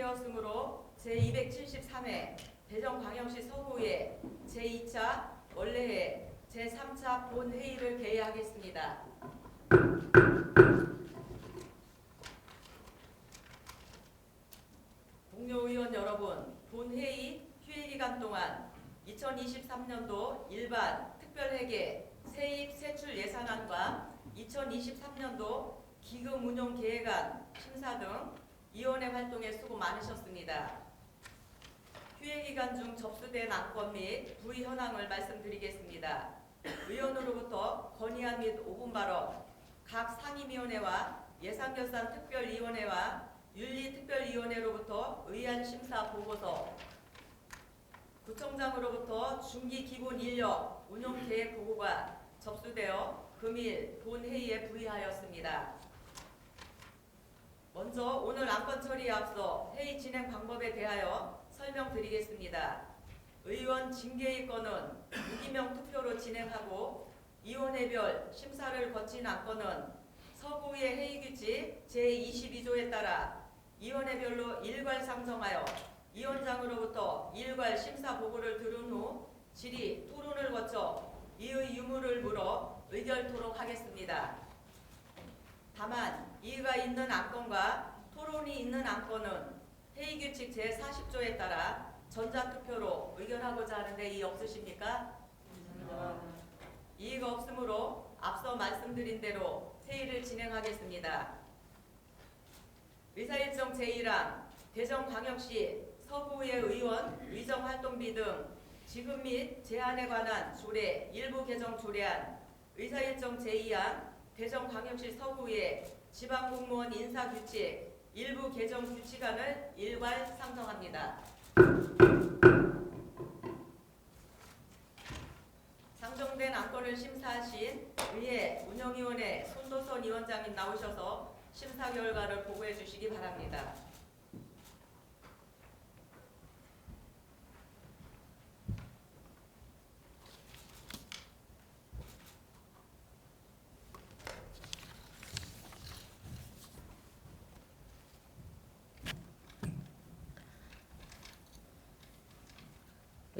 가결되었으므로 제273회 대전광역시 서구의 제2차 원래회 제3차 본회의를 개회하겠습니다. 동료 의원 여러분, 본회의 휴일기간 동안 2023년도 일반 특별회계 세입 세출 예산안과 2023년도 기금운용계획안 심사 등 위원회 활동에 수고 많으셨습니다. 휴일기간 중 접수된 안건 및 부의 현황을 말씀드리겠습니다. 의원으로부터 건의안 및 5분 발언, 각 상임위원회와 예산결산특별위원회와 윤리특별위원회로부터 의안 심사 보고서, 구청장으로부터 중기기본인력 운용계획 보고가 접수되어 금일 본회의에 부의하였습니다. 먼저 오늘 안건 처리에 앞서 회의 진행 방법에 대하여 설명드리겠습니다. 의원 징계의 건은 무기명 투표로 진행하고 위원회별 심사를 거친 안건은 서구의 회의규칙 제22조에 따라 위원회별로 일괄 상정하여 위원장으로부터 일괄 심사 보고를 들은 후 질의, 토론을 거쳐 이의 유무를 물어 의결토록 하겠습니다. 다만 이의가 있는 안건과 토론이 있는 안건은 회의규칙 제40조에 따라 전자투표로 의결하고자 하는데 이의 없으십니까? 이의가 없으므로 앞서 말씀드린 대로 회의를 진행하겠습니다. 의사일정 제1항 대전광역시 서구의 의원 의정활동비 등 지급 및 제한에 관한 조례 일부 개정 조례안, 의사일정 제2항 대전광역시 서구의 지방공무원 인사규칙 일부 개정 규칙안을 일괄 상정합니다. 상정된 안건을 심사하신 의회 운영위원회 손도선 위원장님 나오셔서 심사 결과를 보고해 주시기 바랍니다.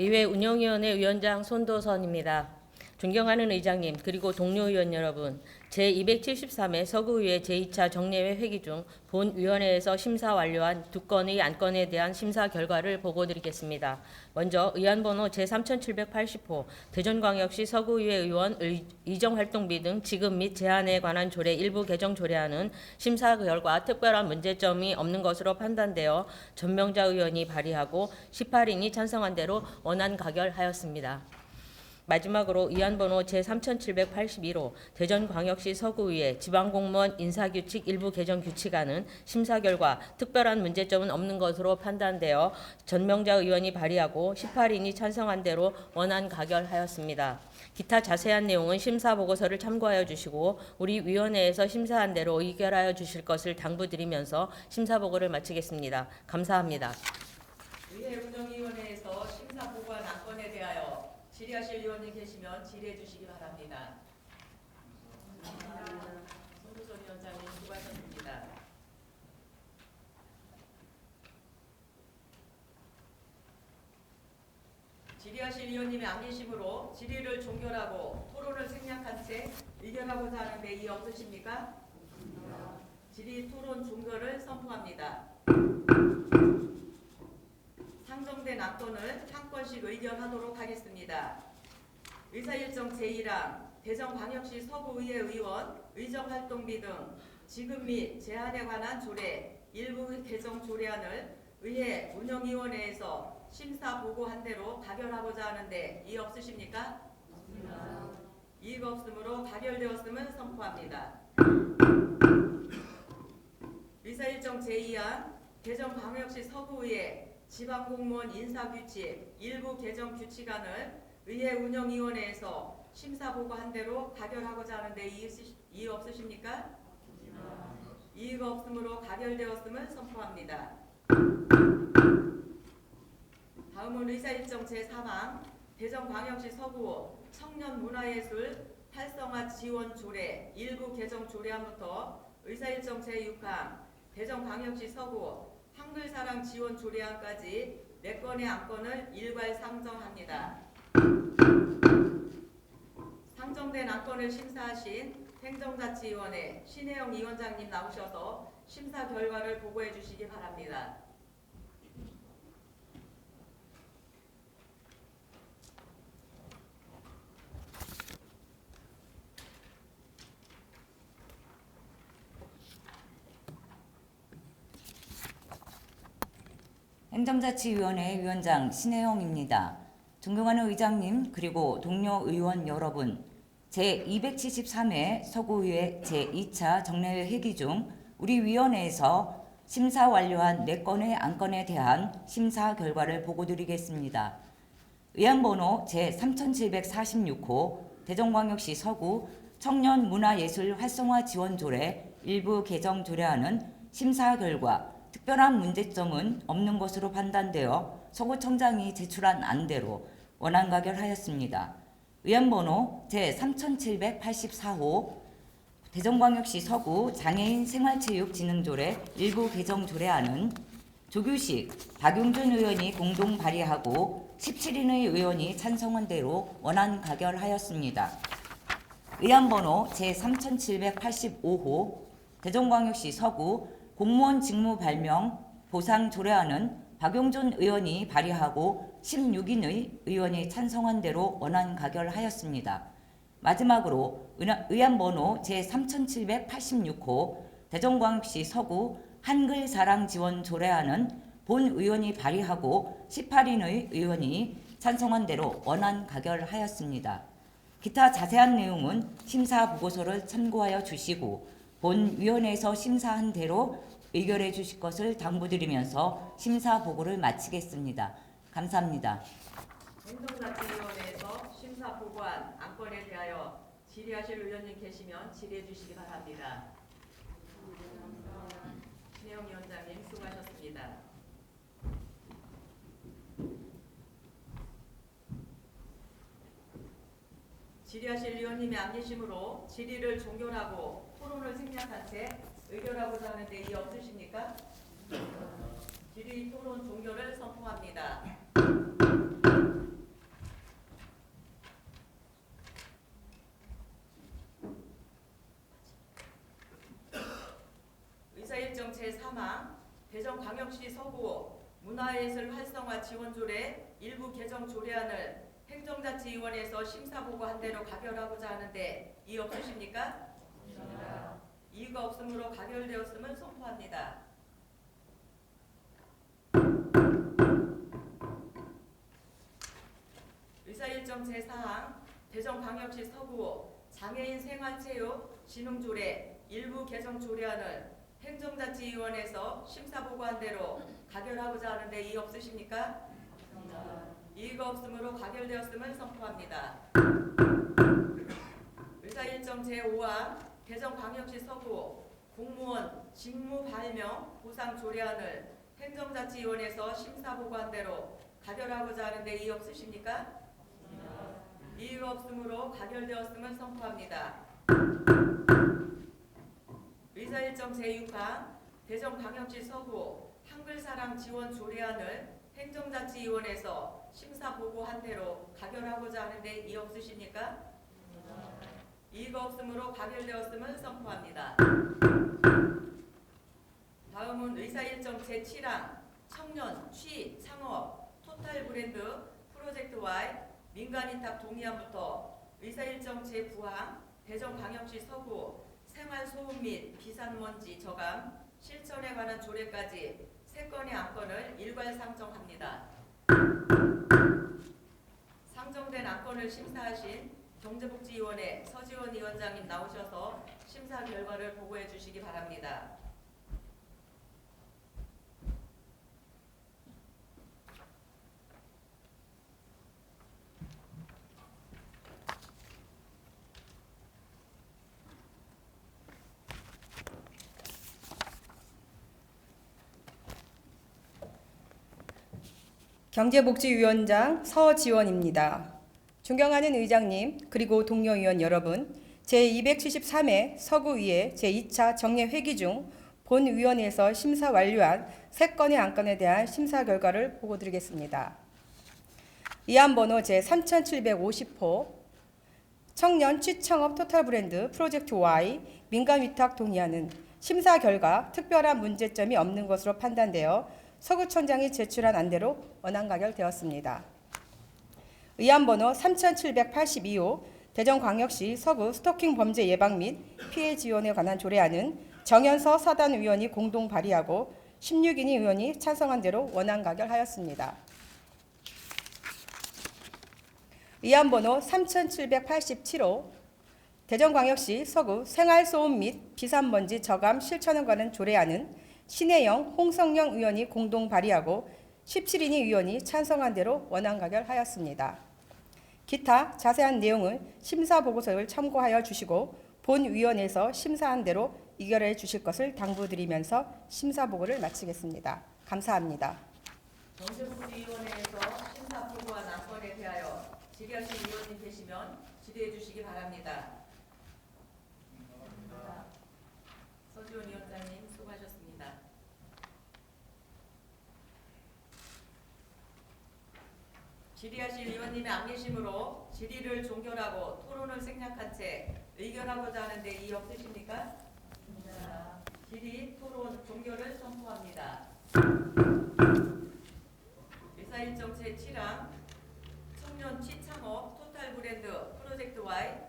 의회 운영위원회 위원장 손도선입니다. 존경하는 의장님 그리고 동료 의원 여러분, 제273회 서구의회 제2차 정례회 회기 중 본위원회에서 심사 완료한 두 건의 안건에 대한 심사 결과를 보고드리겠습니다. 먼저 의안번호 제3780호 대전광역시 서구의회 의원 의정활동비 등 지급 및 제한에 관한 조례 일부 개정 조례안은 심사 결과 특별한 문제점이 없는 것으로 판단되어 전명자 의원이 발의하고 18인이 찬성한 대로 원안 가결하였습니다. 마지막으로 의안번호 제3781호 대전광역시 서구의회 지방공무원 인사규칙 일부 개정 규칙안은 심사 결과 특별한 문제점은 없는 것으로 판단되어 전명자 의원이 발의하고 18인이 찬성한 대로 원안 가결하였습니다. 기타 자세한 내용은 심사 보고서를 참고하여 주시고 우리 위원회에서 심사한 대로 의결하여 주실 것을 당부드리면서 심사 보고를 마치겠습니다. 감사합니다. 의회 운영위원회에서 심사 보고한 안건에 대하여 질의하실 위원님 계시면 질의해 주시기 바랍니다. 손도선 위원장님 수고하셨습니다. 질의하실 위원님이 안 계시므로 질의를 종결하고 토론을 생략한 채 의결하고자 하는데 이의 없으십니까? 질의 토론 종결을 선포합니다. 상정된 안건을 한 건씩 의결하도록 하겠습니다. 의사일정 제1항 대전광역시 서구의회 의원 의정활동비 등 지급 및 제한에 관한 조례 일부 개정 조례안을 의회 운영위원회에서 심사 보고한 대로 가결하고자 하는데 이의 없으십니까? 없습니다. 이의가 없으므로 가결되었음을 선포합니다. 의사일정 제2항 대전광역시 서구의회 지방공무원 인사규칙 일부 개정 규칙안을 의회 운영위원회에서 심사 보고한 대로 가결하고자 하는데 이의 없으십니까? 이의가 없으므로 가결되었음을 선포합니다. 다음은 의사일정 제3항 대전광역시 서구 청년문화예술 활성화 지원 조례 일부 개정 조례안부터 의사일정 제6항 대전광역시 서구 한글사랑 지원 조례안까지 4건의 안건을 일괄 상정합니다. 상정된 안건을 심사하신 행정자치위원회 신혜영 위원장님 나오셔서 심사 결과를 보고해 주시기 바랍니다. 행정자치위원회 위원장 신혜영입니다. 존경하는 의장님 그리고 동료 의원 여러분, 제273회 서구의회 제2차 정례회 회기 중 우리 위원회에서 심사 완료한 4건의 안건에 대한 심사 결과를 보고드리겠습니다. 의안번호 제3746호 대전광역시 서구 청년문화예술 활성화 지원조례 일부 개정 조례안은 심사 결과 특별한 문제점은 없는 것으로 판단되어 서구청장이 제출한 안대로 원안 가결하였습니다. 의안번호 제3784호 대전광역시 서구 장애인 생활체육진흥조례 일부 개정 조례안은 조규식, 박용준 의원이 공동 발의하고 17인의 의원이 찬성한 대로 원안 가결하였습니다. 의안번호 제3785호 대전광역시 서구 공무원 직무 발명 보상 조례안은 박용준 의원이 발의하고 16인의 의원이 찬성한 대로 원안 가결하였습니다. 마지막으로 의안번호 제3786호 대전광역시 서구 한글사랑 지원 조례안은 본 의원이 발의하고 18인의 의원이 찬성한 대로 원안 가결하였습니다. 기타 자세한 내용은 심사 보고서를 참고하여 주시고 본 위원회에서 심사한 대로 의결해 주실 것을 당부드리면서 심사 보고를 마치겠습니다. 감사합니다. 행정자치위원회에서 심사 보고한 안건에 대하여 질의하실 의원님 계시면 질의해 주시기 바랍니다. 신혜영 위원장님 수고하셨습니다. 질의하실 위원님이 안 계시므로 질의를 종결하고 토론을 생략한 채 의결하고자 하는데 이의 없으십니까? 질의 토론 종결을 선포합니다. 의사일정 제3항 대전광역시 서구 문화예술 활성화 지원조례 일부 개정 조례안을 행정자치위원회에서 심사보고한 대로 가결하고자 하는데 이의 없으십니까? 이의가 없으므로 가결되었음을 선포합니다. 의사일정 제4항 대전광역시 서구 장애인 생활체육 진흥조례 일부 개정 조례안을 행정자치위원회에서 심사보고한 대로 가결하고자 하는데 이의 없으십니까? 이의가 없으므로 가결되었음을 선포합니다. 의사일정 제5항 대전광역시 서구 공무원 직무 발명 보상 조례안을 행정자치위원회에서 심사보고한 대로 가결하고자 하는데 이의 없으십니까? 이의가 없으므로 가결되었음을 선포합니다. 의사일정 제6항 대전광역시 서구 한글사랑 지원 조례안을 행정자치위원회에서 심사보고한 대로 가결하고자 하는데 이의 없으십니까? 이의가 없으므로 가결되었음을 선포합니다. 다음은 의사일정 제7항 청년, 취, 창업, 토탈 브랜드 프로젝트 Y 민간위탁 동의안부터 의사일정 제9항 대전광역시 서구 생활소음 및 비산먼지 저감 실천에 관한 조례까지 3건의 안건을 일괄 상정합니다. 상정된 안건을 심사하신 경제복지위원회 서지원 위원장님 나오셔서 심사 결과를 보고해 주시기 바랍니다. 경제복지위원장 서지원입니다. 존경하는 의장님 그리고 동료 의원 여러분, 제273회 서구의회 제2차 정례 회기 중 본위원회에서 심사 완료한 3건의 안건에 대한 심사 결과를 보고드리겠습니다. 의안번호 제3750호 청년 취창업 토탈브랜드 프로젝트 Y 민간위탁 동의안은 심사 결과 특별한 문제점이 없는 것으로 판단되어 서구청장이 제출한 안대로 원안가결되었습니다. 의안번호 3782호 대전광역시 서구 스토킹 범죄 예방 및 피해 지원에 관한 조례안은 정연서 사단위원이 공동 발의하고 16인의 의원이 찬성한 대로 원안가결하였습니다. 의안번호 3787호 대전광역시 서구 생활소음 및 비산먼지 저감 실천에 관한 조례안은 신혜영, 홍성영 의원이 공동 발의하고 17인의 의원이 찬성한 대로 원안가결하였습니다. 기타 자세한 내용은 심사보고서를 참고하여 주시고 본위원회에서 심사한 대로 의결해 주실 것을 당부드리면서 심사보고를 마치겠습니다. 감사합니다. 경제복지위원회에서 심사보고한 안건에 대하여 질의하실 의원님 계시면 질의해 주시기 바랍니다. 서지원 위원장님 수고하셨습니다. 질의하실 의원님의 안 계심으로 질의를 종결하고 토론을 생략한 채 의결하고자 하는데 이의 없으십니까? 질의 토론 종결을 선포합니다. 의사일정 제7항 청년 취창업 토탈브랜드 프로젝트 Y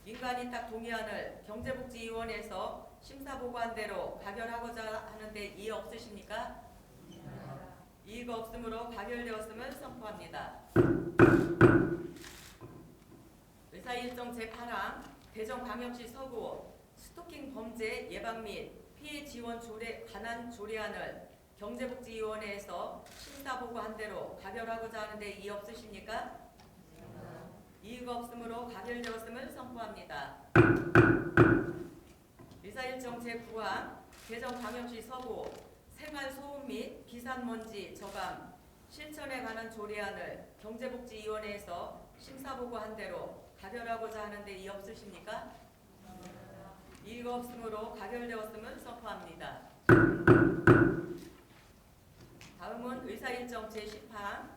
민간위탁 동의안을 경제복지위원회에서 심사보고한 대로 가결하고자 하는데 이의 없으십니까? 이의가 없으므로 가결되었음을 선포합니다. 의사일정 제8항 대전광역시 서구 스토킹 범죄 예방 및 피해 지원 관한 조례안을 경제복지위원회에서 심사보고한 대로 가결하고자 하는데 이의 없으십니까? 이의가 없으므로 가결되었음을 선포합니다. 의사일정 제9항 대전광역시 서구 생활소음 및 비산먼지 저감 실천에 관한 조례안을 경제복지위원회에서 심사보고한 대로 가결하고자 하는데 이의 없으십니까? 이의가 없으므로 가결되었음을 선포합니다. 다음은 의사일정 제10항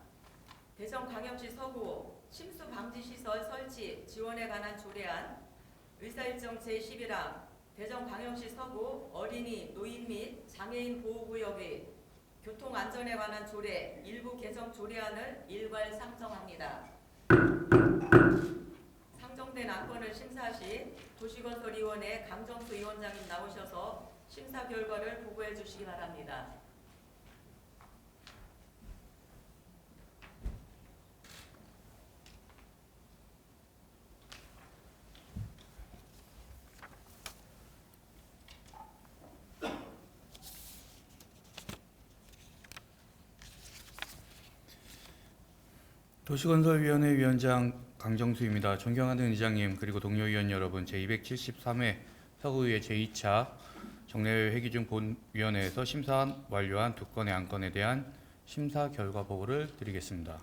대전광역시 서구 침수방지시설 설치 지원에 관한 조례안 의사일정 제11항 대전광역시 서구 어린이, 노인 및 장애인 보호구역의 교통안전에 관한 조례 일부 개정 조례안을 일괄 상정합니다. 상정된 안건을 심사하실 도시건설위원회 강정수 위원장님 나오셔서 심사 결과를 보고해 주시기 바랍니다. 도시건설위원회 위원장 강정수입니다. 존경하는 의장님 그리고 동료 의원 여러분, 제273회 서구의회 제2차 정례회 회기 중 본위원회에서 심사 완료한 2건의 안건에 대한 심사 결과 보고를 드리겠습니다.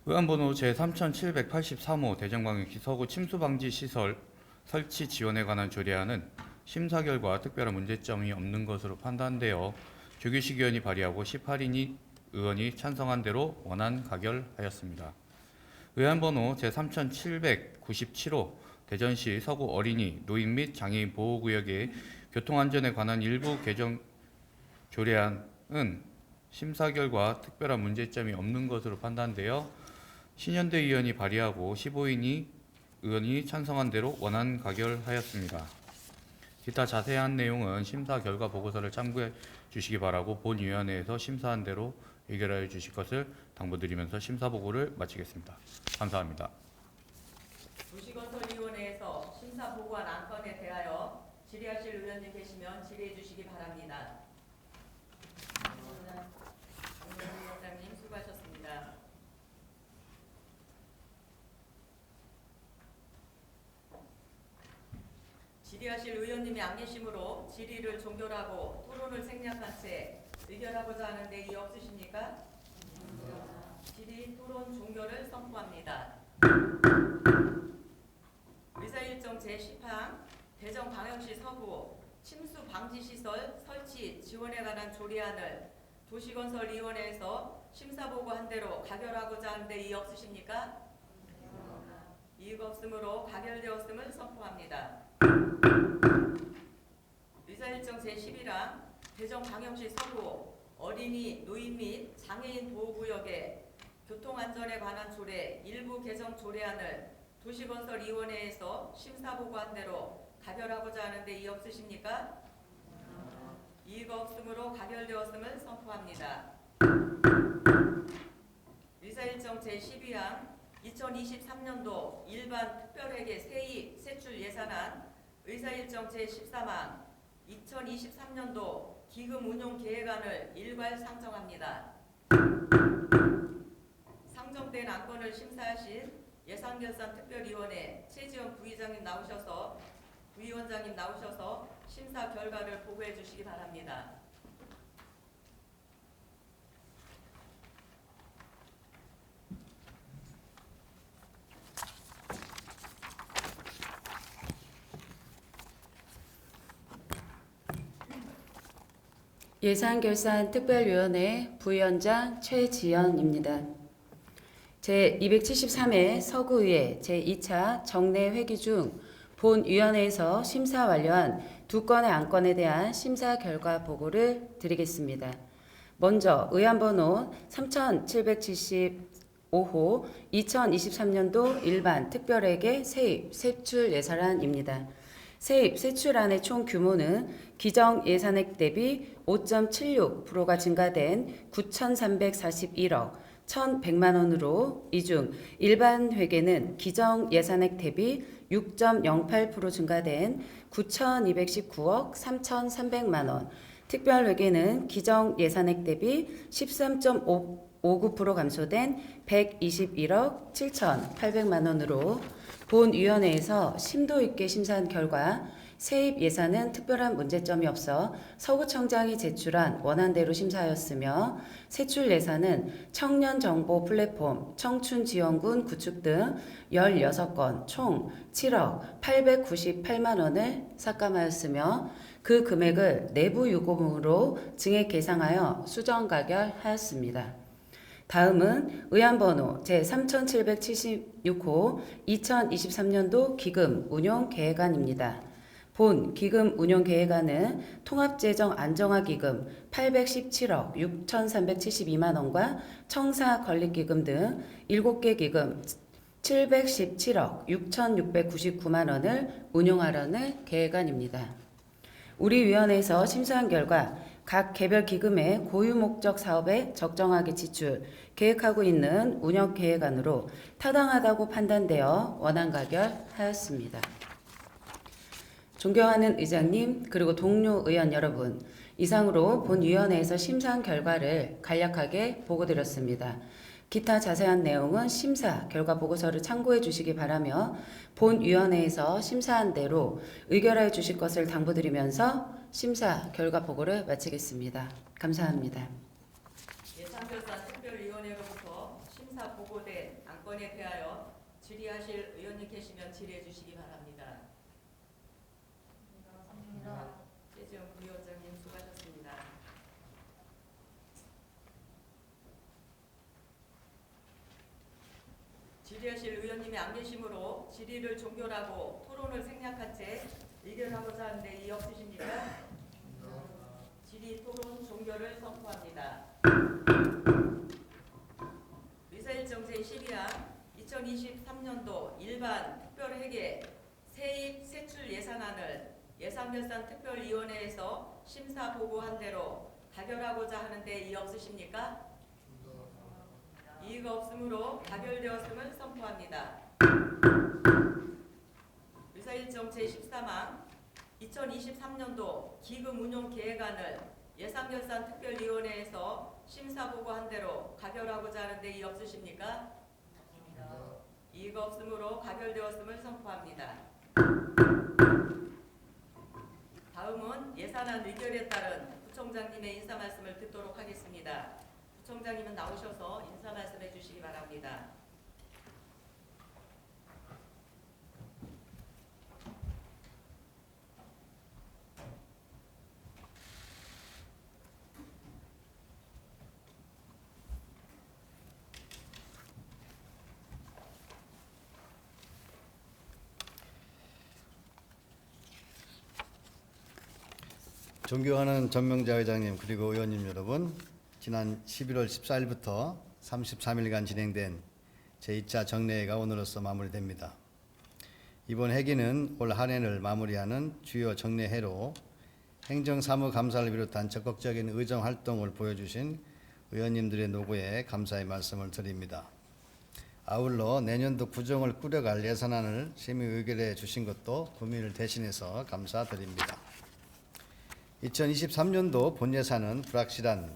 의안번호 제3783호 대전광역시 서구 침수방지시설 설치 지원에 관한 조례안은 심사 결과 특별한 문제점이 없는 것으로 판단되어 조규식 의원이 발의하고 18인이 의원이 찬성한 대로 원안 가결하였습니다. 의안번호 제3797호 대전시 서구 어린이, 노인 및 장애인 보호구역의 교통안전에 관한 일부 개정 조례안은 심사 결과 특별한 문제점이 없는 것으로 판단되어 신현대 의원이 발의하고 15인이 의원이 찬성한 대로 원안 가결하였습니다. 기타 자세한 내용은 심사 결과 보고서를 참고해 주시기 바라고 본위원회에서 심사한 대로 의결하여 주실 것을 당부드리면서 심사 보고를 마치겠습니다. 감사합니다. 도시건설위원회에서 심사 보고한 안건에 대하여 질의하실 의원님 계시면 질의해 주시기 바랍니다. 위원장님 수고하셨습니다. 질의하실 의원님이 안 계시므로 질의를 종결하고 토론을 생략한 채 의결하고자 하는데 이의 없으십니까? 질의 토론 종결을 선포합니다. 의사일정 제10항 대전광역시 서구 침수 방지 시설 설치 지원에 관한 조례안을 도시건설위원회에서 심사보고한 대로 가결하고자 하는데 이의 없으십니까? 이의가 없으므로 가결되었음을 선포합니다. 의사일정 제11항 대전광역시 서구 어린이, 노인 및 장애인 보호구역의 교통안전에 관한 조례 일부 개정 조례안을 도시건설위원회에서 심사보고한 대로 가결하고자 하는데 이의 없으십니까? 이의가 없으므로 가결되었음을 선포합니다. 의사일정 제12항 2023년도 일반 특별회계 세입 세출 예산안 의사일정 제13항 2023년도 기금 운용 계획안을 일괄 상정합니다. 상정된 안건을 심사하신 예산결산특별위원회 최지원 부위원장님 나오셔서 심사 결과를 보고해 주시기 바랍니다. 예산결산특별위원회 부위원장 최지연입니다. 제273회 서구의회 제2차 정례회기 중 본위원회에서 심사 완료한 2건의 안건에 대한 심사 결과 보고를 드리겠습니다. 먼저 의안번호 3775호 2023년도 일반 특별회계 세입 세출 예산안입니다. 세입 세출안의 총 규모는 기정 예산액 대비 5.76%가 증가된 9,341억 1,100만 원으로 이 중 일반 회계는 기정 예산액 대비 6.08% 증가된 9,219억 3,300만 원, 특별 회계는 기정 예산액 대비 13.59% 감소된 121억 7,800만 원으로 본위원회에서 심도 있게 심사한 결과 세입 예산은 특별한 문제점이 없어 서구청장이 제출한 원안대로 심사하였으며 세출 예산은 청년정보 플랫폼 청춘지원군 구축 등 16건 총 7억 898만 원을 삭감하였으며 그 금액을 내부 유고금으로 증액 계상하여 수정 가결하였습니다. 다음은 의안번호 제3776호 2023년도 기금 운용 계획안입니다. 본 기금 운용 계획안은 통합재정 안정화기금 817억 6,372만 원과 청사 건립기금 등 7개 기금 717억 6,699만 원을 운용하려는 계획안입니다. 우리 위원회에서 심사한 결과 각 개별 기금의 고유 목적 사업에 적정하게 지출, 계획하고 있는 운영 계획안으로 타당하다고 판단되어 원안 가결하였습니다. 존경하는 의장님 그리고 동료 의원 여러분, 이상으로 본위원회에서 심사한 결과를 간략하게 보고드렸습니다. 기타 자세한 내용은 심사 결과 보고서를 참고해 주시기 바라며 본위원회에서 심사한 대로 의결해 주실 것을 당부드리면서 심사 결과 보고를 마치겠습니다. 감사합니다. 예산결산특별위원회로부터 심사 보고된 안건에 대하여 질의하실 의원님 계시면 질의해 주시기 바랍니다. 최지영 부위원장님 수고하셨습니다. 질의하실 의원님이 안 계시므로 질의를 종결하고 토론을 생략한 채 의결하고자 하는데 이의 없으십니까? 질의 토론 종결을 선포합니다. 의사일정 제12항 2023년도 일반 특별회계 세입 세출 예산안을 예산결산특별위원회에서 심사 보고한 대로 가결하고자 하는데 이의 없으십니까? 이의가 없으므로 가결되었음을 선포합니다. 의사일정 제13항 2023년도 기금 운용 계획안을 예산결산특별위원회에서 심사 보고한 대로 가결하고자 하는데 이의 없으십니까? 이의가 없으므로 가결되었음을 선포합니다. 다음은 예산안 의결에 따른 부총장님의 인사 말씀을 듣도록 하겠습니다. 부총장님은 나오셔서 인사 말씀해 주시기 바랍니다. 존경하는 전명자 회장님 그리고 의원님 여러분, 지난 11월 14일부터 33일간 진행된 제2차 정례회가 오늘로써 마무리됩니다. 이번 회기는 올 한 해를 마무리하는 주요 정례회로 행정사무감사를 비롯한 적극적인 의정활동을 보여주신 의원님들의 노고에 감사의 말씀을 드립니다. 아울러 내년도 구정을 꾸려갈 예산안을 심의 의결해 주신 것도 국민을 대신해서 감사드립니다. 2023년도 본예산은 불확실한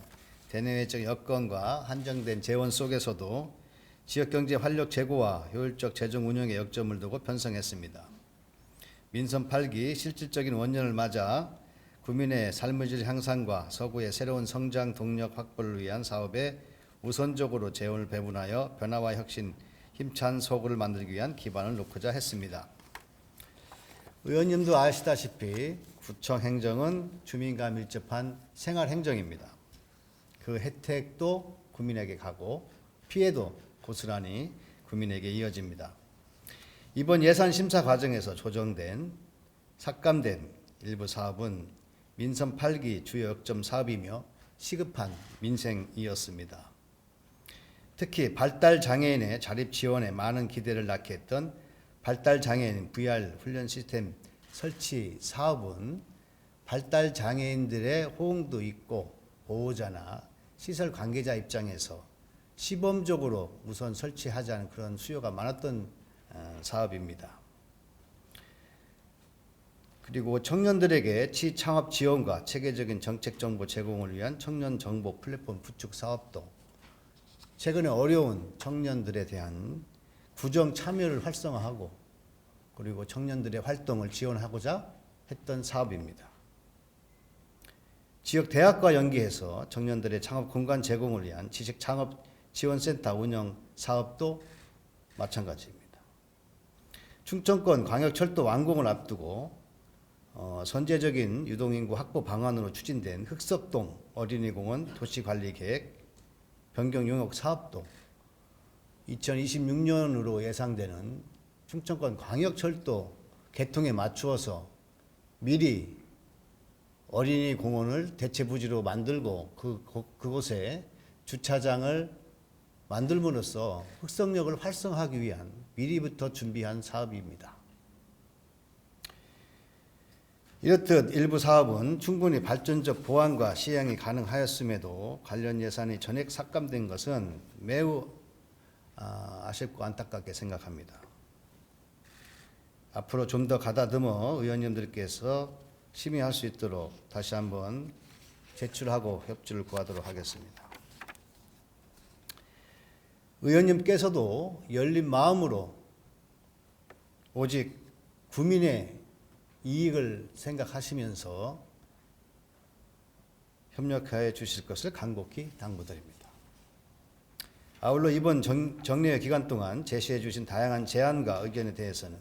대내외적 여건과 한정된 재원 속에서도 지역경제 활력 제고와 효율적 재정 운영에 역점을 두고 편성했습니다. 민선 8기 실질적인 원년을 맞아 국민의 삶의 질 향상과 서구의 새로운 성장 동력 확보를 위한 사업에 우선적으로 재원을 배분하여 변화와 혁신, 힘찬 서구를 만들기 위한 기반을 놓고자 했습니다. 의원님도 아시다시피 구청 행정은 주민과 밀접한 생활 행정입니다. 그 혜택도 국민에게 가고 피해도 고스란히 국민에게 이어집니다. 이번 예산 심사 과정에서 조정된 삭감된 일부 사업은 민선 8기 주요 역점 사업이며 시급한 민생이었습니다. 특히 발달 장애인의 자립 지원에 많은 기대를 낳게 했던 발달 장애인 VR 훈련 시스템 설치 사업은 발달 장애인들의 호응도 있고 보호자나 시설 관계자 입장에서 시범적으로 우선 설치하자는 그런 수요가 많았던 사업입니다. 그리고 청년들에게 취창업 지원과 체계적인 정책 정보 제공을 위한 청년 정보 플랫폼 구축 사업도 최근에 어려운 청년들에 대한 구정 참여를 활성화하고 그리고 청년들의 활동을 지원하고자 했던 사업입니다. 지역 대학과 연계해서 청년들의 창업 공간 제공을 위한 지식 창업 지원센터 운영 사업도 마찬가지입니다. 충청권 광역철도 완공을 앞두고 선제적인 유동인구 확보 방안으로 추진된 흑석동 어린이공원 도시관리계획 변경 용역 사업도 2026년으로 예상되는 충청권 광역철도 개통에 맞추어서 미리 어린이 공원을 대체 부지로 만들고 그곳에 주차장을 만들므로써 흑석역을 활성화하기 위한 미리부터 준비한 사업입니다. 이렇듯 일부 사업은 충분히 발전적 보완과 시행이 가능하였음에도 관련 예산이 전액 삭감된 것은 매우 아쉽고 안타깝게 생각합니다. 앞으로 좀 더 가다듬어 의원님들께서 심의할 수 있도록 다시 한번 제출하고 협조를 구하도록 하겠습니다. 의원님께서도 열린 마음으로 오직 국민의 이익을 생각하시면서 협력하여 주실 것을 간곡히 당부드립니다. 아울러 이번 정례회 기간 동안 제시해 주신 다양한 제안과 의견에 대해서는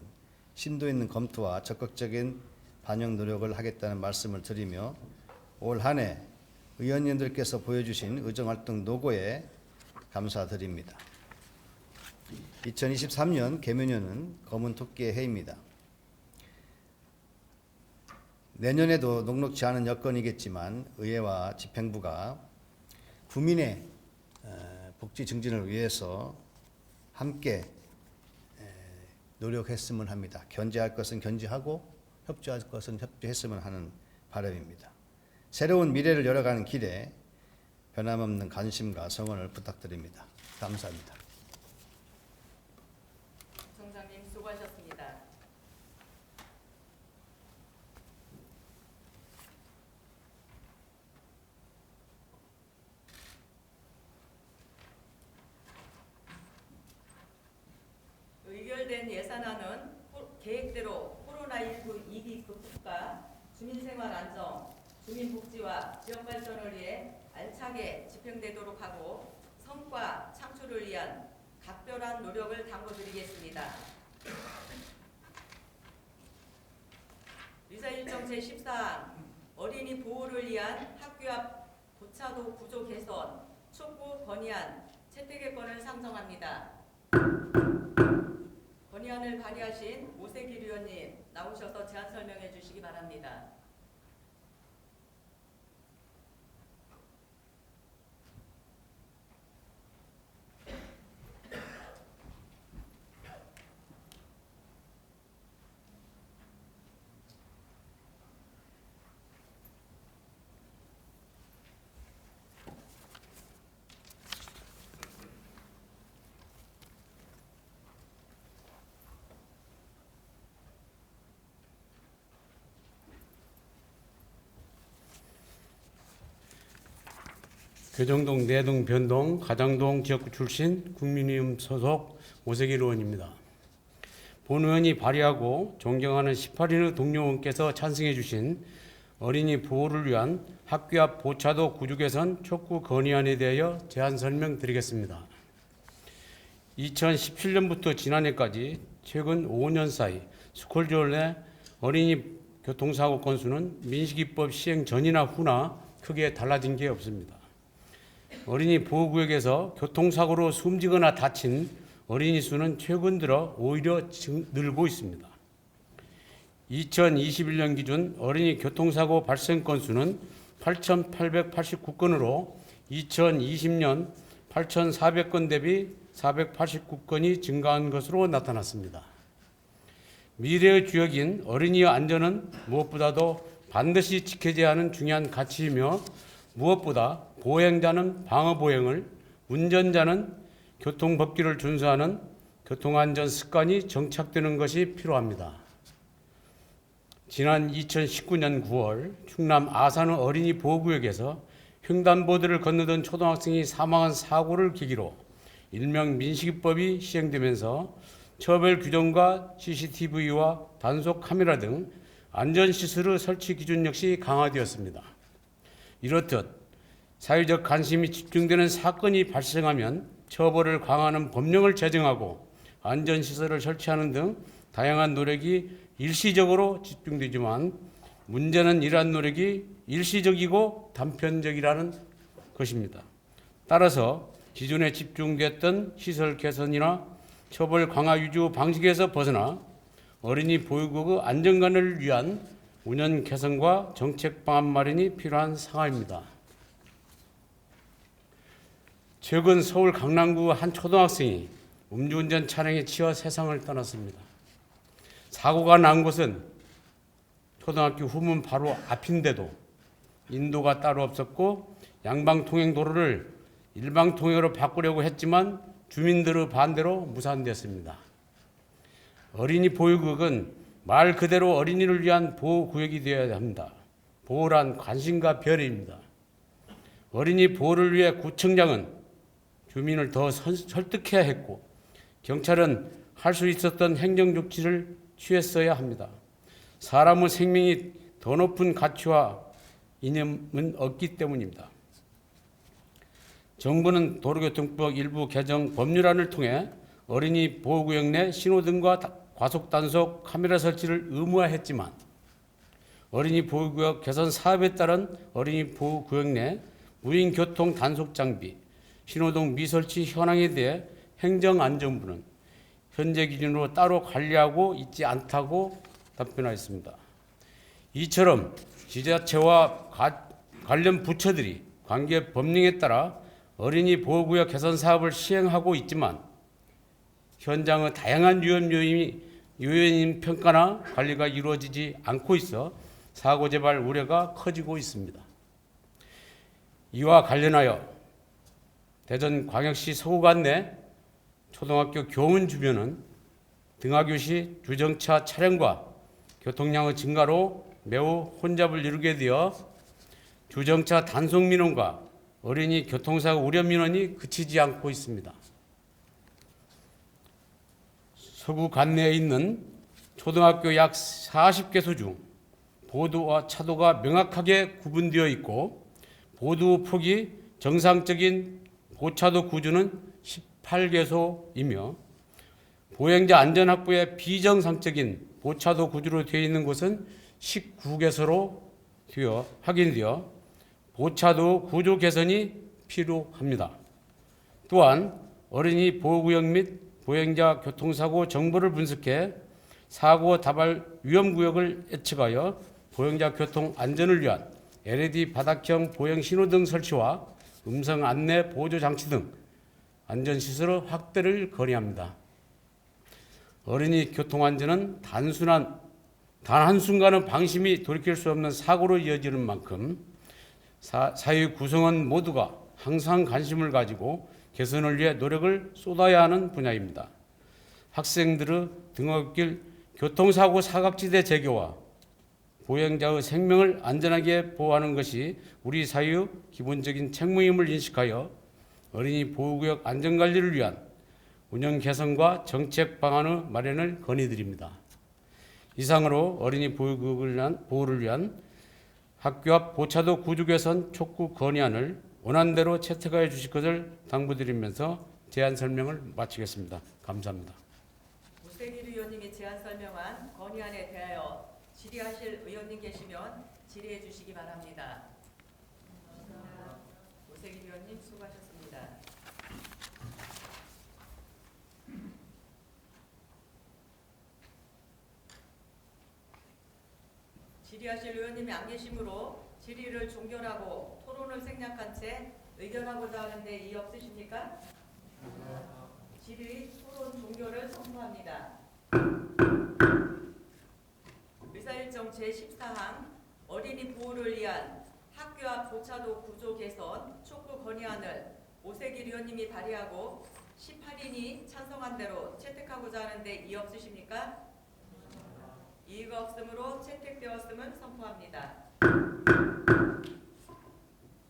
심도 있는 검토와 적극적인 반영 노력을 하겠다는 말씀을 드리며 올 한 해 의원님들께서 보여주신 의정활동 노고에 감사드립니다. 2023년 개묘년은 검은 토끼의 해입니다. 내년에도 녹록지 않은 여건이겠지만 의회와 집행부가 국민의 복지 증진을 위해서 함께 노력했으면 합니다. 견제할 것은 견제하고 협조할 것은 협조했으면 하는 바람입니다. 새로운 미래를 열어가는 길에 변함없는 관심과 성원을 부탁드립니다. 감사합니다. 총장님 수고하셨습니다. 의결된 예산안은 계획대로 코로나19 2기 극복과 주민생활 안정, 주민복지와 지역발전을 위해 알차게 집행되도록 하고 성과 창출을 위한 각별한 노력을 당부드리겠습니다. 의사일정 제14항 어린이 보호를 위한 학교 앞 고차도 구조 개선, 촉구 건의안, 채택의권을 상정합니다. 건의안을 발의하신 오세길 의원님 나오셔서 제안 설명해 주시기 바랍니다. 교정동, 내동, 변동, 가장동 지역구 출신 국민의힘 소속 오세길 의원입니다. 본 의원이 발의하고 존경하는 18인의 동료 의원께서 찬성해 주신 어린이 보호를 위한 학교 앞 보차도 구조 개선 촉구 건의안에 대하여 제안 설명드리겠습니다. 2017년부터 지난해까지 최근 5년 사이 스콜지원 내 어린이 교통사고 건수는 민식이법 시행 전이나 후나 크게 달라진 게 없습니다. 어린이 보호구역에서 교통사고로 숨지거나 다친 어린이 수는 최근 들어 오히려 늘고 있습니다. 2021년 기준 어린이 교통사고 발생 건수는 8,889건으로 2020년 8,400건 대비 489건이 증가한 것으로 나타났습니다. 미래의 주역인 어린이의 안전은 무엇보다도 반드시 지켜져야 하는 중요한 가치이며 무엇보다 보행자는 방어보행을, 운전자는 교통법규를 준수하는 교통안전 습관이 정착되는 것이 필요합니다. 지난 2019년 9월 충남 아산의 어린이 보호구역에서 횡단보도를 건너던 초등학생이 사망한 사고를 계기로 일명 민식이법이 시행되면서 처벌 규정과 CCTV와 단속 카메라 등 안전시설의 설치 기준 역시 강화되었습니다. 이렇듯 사회적 관심이 집중되는 사건이 발생하면 처벌을 강화하는 법령을 제정하고 안전시설을 설치하는 등 다양한 노력이 일시적으로 집중되지만 문제는 이러한 노력이 일시적이고 단편적이라는 것입니다. 따라서 기존에 집중됐던 시설 개선이나 처벌 강화 위주 방식에서 벗어나 어린이 보호구역의 안전관리를 위한 운영 개선과 정책 방안 마련이 필요한 상황입니다. 최근 서울 강남구 한 초등학생이 음주운전 차량에 치여 세상을 떠났습니다. 사고가 난 곳은 초등학교 후문 바로 앞인데도 인도가 따로 없었고 양방통행 도로를 일방통행으로 바꾸려고 했지만 주민들의 반대로 무산됐습니다. 어린이 보호구역은 말 그대로 어린이를 위한 보호구역이 되어야 합니다. 보호란 관심과 배려입니다. 어린이 보호를 위해 구청장은 주민을 더 설득해야 했고 경찰은 할 수 있었던 행정조치를 취했어야 합니다. 사람의 생명이 더 높은 가치와 이념은 없기 때문입니다. 정부는 도로교통법 일부 개정 법률안을 통해 어린이 보호구역 내 신호등과 과속단속 카메라 설치를 의무화했지만 어린이 보호구역 개선 사업에 따른 어린이 보호구역 내 무인교통 단속 장비, 신호등 미설치 현황에 대해 행정안전부는 현재 기준으로 따로 관리하고 있지 않다고 답변하였습니다. 이처럼 지자체와 관련 부처들이 관계 법령에 따라 어린이 보호구역 개선 사업을 시행하고 있지만 현장의 다양한 요인 평가나 관리가 이루어지지 않고 있어 사고 재발 우려가 커지고 있습니다. 이와 관련하여 대전광역시 서구간 내 초등학교 교문 주변은 등하교 시 주정차 차량과 교통량의 증가로 매우 혼잡을 이루게 되어 주정차 단속 민원과 어린이 교통사고 우려 민원이 그치지 않고 있습니다. 서구 관내에 있는 초등학교 약 40개소 중 보도와 차도가 명확하게 구분되어 있고 보도 폭이 정상적인 보차도 구조는 18개소이며 보행자 안전 확보에 비정상적인 보차도 구조로 되어 있는 곳은 19개소로 확인되어 보차도 구조 개선이 필요합니다. 또한 어린이 보호구역 및 보행자 교통사고 정보를 분석해 사고 다발 위험구역을 예측하여 보행자 교통 안전을 위한 LED 바닥형 보행 신호등 설치와 음성 안내 보조 장치 등 안전시설의 확대를 건의합니다. 어린이 교통안전은 단 한순간의 방심이 돌이킬 수 없는 사고로 이어지는 만큼 사회 구성원 모두가 항상 관심을 가지고 개선을 위해 노력을 쏟아야 하는 분야입니다. 학생들의 등하굣길 교통사고 사각지대 제거와 보행자의 생명을 안전하게 보호하는 것이 우리 사회의 기본적인 책무임을 인식하여 어린이 보호구역 안전관리를 위한 운영 개선과 정책 방안의 마련을 건의드립니다. 이상으로 어린이 보호를 위한 학교 앞 보차도 구조 개선 촉구 건의안을 원안대로 채택하여 주실 것을 당부드리면서 제안 설명을 마치겠습니다. 감사합니다. 오세길 의원님이 제안 설명한 건의안에 대하여 질의하실 의원님 계시면 질의해 주시기 바랍니다. 오세길 의원님 수고하셨습니다. 질의하실 의원님이 안 계시므로 질의를 종결하고 토론을 생략한 채 의결하고자 하는데 이의 없으십니까? 질의 토론 종결을 선포합니다. 의사일정 제14항 어린이 보호를 위한 학교 앞 보차도 구조 개선 촉구 건의안을 오세길 의원님이 발의하고 18인이 찬성한 대로 채택하고자 하는데 이의 없으십니까? 이의가 없으므로 채택되었음을 선포합니다.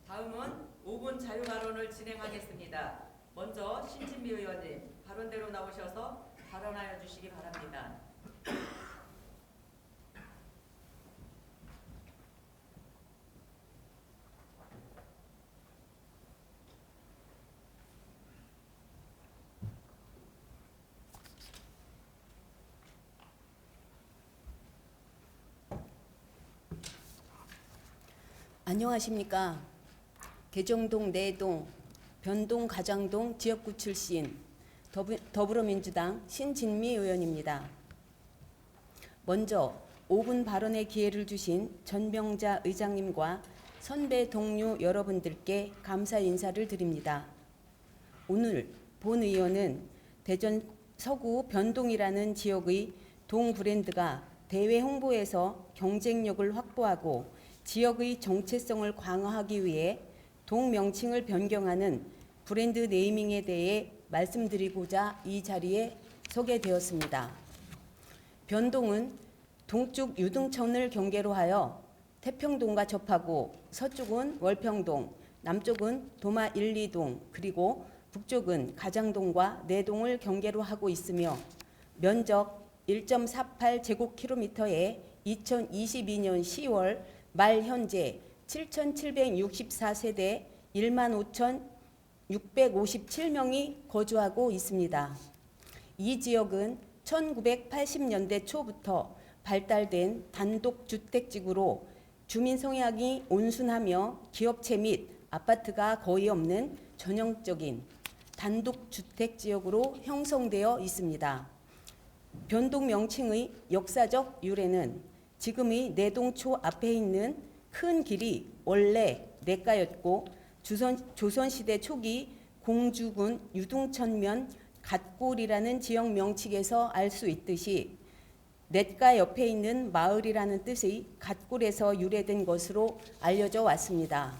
다음은 5분 자유 발언을 진행하겠습니다. 먼저 신진미 의원님 발언대로 나오셔서 발언하여 주시기 바랍니다. 안녕하십니까. 개정동, 내동, 변동, 가장동 지역구 출신 더불어민주당 신진미 의원입니다. 먼저 5분 발언의 기회를 주신 전병자 의장님과 선배 동료 여러분들께 감사 인사를 드립니다. 오늘 본 의원은 대전 서구 변동이라는 지역의 동 브랜드가 대외 홍보에서 경쟁력을 확보하고 지역의 정체성을 강화하기 위해 동 명칭을 변경하는 브랜드 네이밍에 대해 말씀드리고자 이 자리에 서게 되었습니다. 변동은 동쪽 유등천을 경계로 하여 태평동과 접하고 서쪽은 월평동, 남쪽은 도마 1, 2동, 그리고 북쪽은 가장동과 내동을 경계로 하고 있으며 면적 1.48제곱킬로미터에 2022년 10월 말 현재 7,764세대 15,657명이 거주하고 있습니다. 이 지역은 1980년대 초부터 발달된 단독주택지구로 주민 성향이 온순하며 기업체 및 아파트가 거의 없는 전형적인 단독주택지역으로 형성되어 있습니다. 변동 명칭의 역사적 유래는 지금의 내동초 앞에 있는 큰 길이 원래 냇가였고 조선시대 초기 공주군 유등천면 갓골이라는 지역 명칭에서 알 수 있듯이 냇가 옆에 있는 마을이라는 뜻의 갓골에서 유래된 것으로 알려져 왔습니다.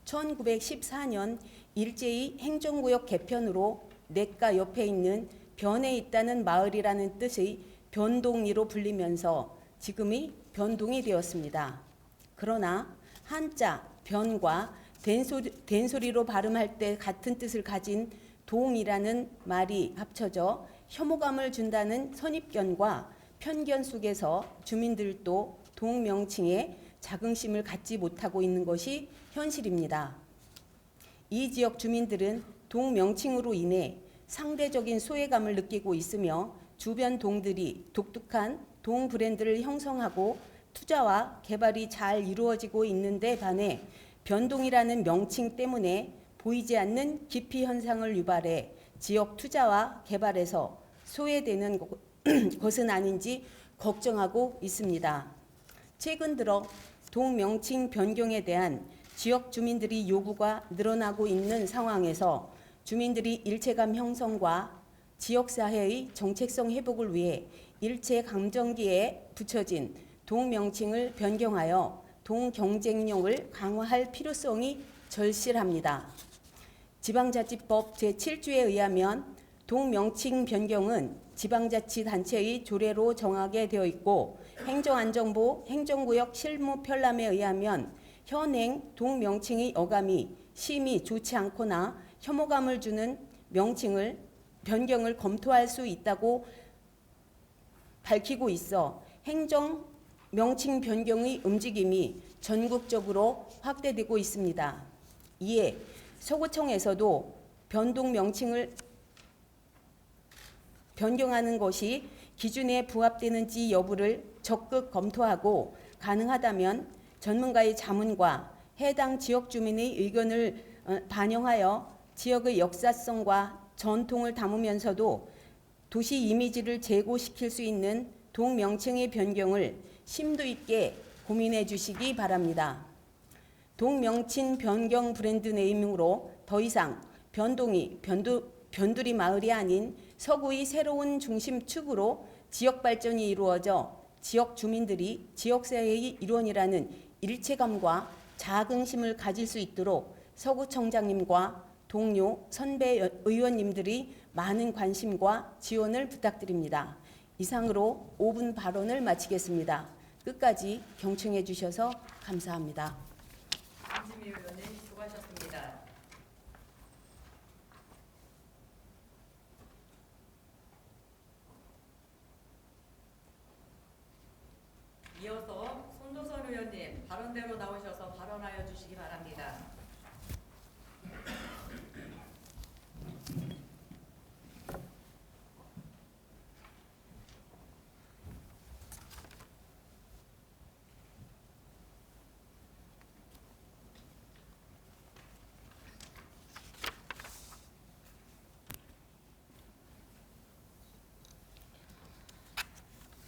1914년 일제히 행정구역 개편으로 냇가 옆에 있는 변에 있다는 마을이라는 뜻의 변동리로 불리면서 지금의 변동이 되었습니다. 그러나 한자 변과 된소리로 발음할 때 같은 뜻을 가진 동이라는 말이 합쳐져 혐오감을 준다는 선입견과 편견 속에서 주민들도 동 명칭에 자긍심을 갖지 못하고 있는 것이 현실입니다. 이 지역 주민들은 동 명칭으로 인해 상대적인 소외감을 느끼고 있으며 주변 동들이 독특한 동 브랜드를 형성하고 투자와 개발이 잘 이루어지고 있는데 반해 변동이라는 명칭 때문에 보이지 않는 기피 현상을 유발해 지역 투자와 개발에서 소외되는 것은 아닌지 걱정하고 있습니다. 최근 들어 동 명칭 변경에 대한 지역 주민들이 요구가 늘어나고 있는 상황에서 주민들이 일체감 형성과 지역사회의 정체성 회복을 위해 일체 감정기에 붙여진 동 명칭을 변경하여 동 경쟁력을 강화할 필요성이 절실합니다. 지방자치법 제7조에 의하면 동 명칭 변경은 지방자치단체의 조례로 정하게 되어 있고 행정안전부 행정구역 실무 편람에 의하면 현행 동명칭의 어감이 심히 좋지 않거나 혐오감을 주는 명칭을 변경을 검토할 수 있다고 밝히고 있어 행정 명칭 변경의 움직임이 전국적으로 확대되고 있습니다. 이에 서구청에서도 변동 명칭을 변경하는 것이 기준에 부합되는지 여부를 적극 검토하고 가능하다면 전문가의 자문과 해당 지역 주민의 의견을 반영하여 지역의 역사성과 전통을 담으면서도 도시 이미지를 제고시킬 수 있는 동명칭의 변경을 심도 있게 고민해 주시기 바랍니다. 동명칭 변경 브랜드 네이밍으로 더 이상 변동이 변두리 마을이 아닌 서구의 새로운 중심축으로 지역 발전이 이루어져 지역 주민들이 지역사회의 일원이라는 일체감과 자긍심을 가질 수 있도록 서구청장님과 동료 선배 의원님들이 많은 관심과 지원을 부탁드립니다. 이상으로 5분 발언을 마치겠습니다. 끝까지 경청해 주셔서 감사합니다. 김지미 의원님 수고하셨습니다. 이어서 손도선 의원님 발언대로 나오셔서 발언하여 주시기 바랍니다.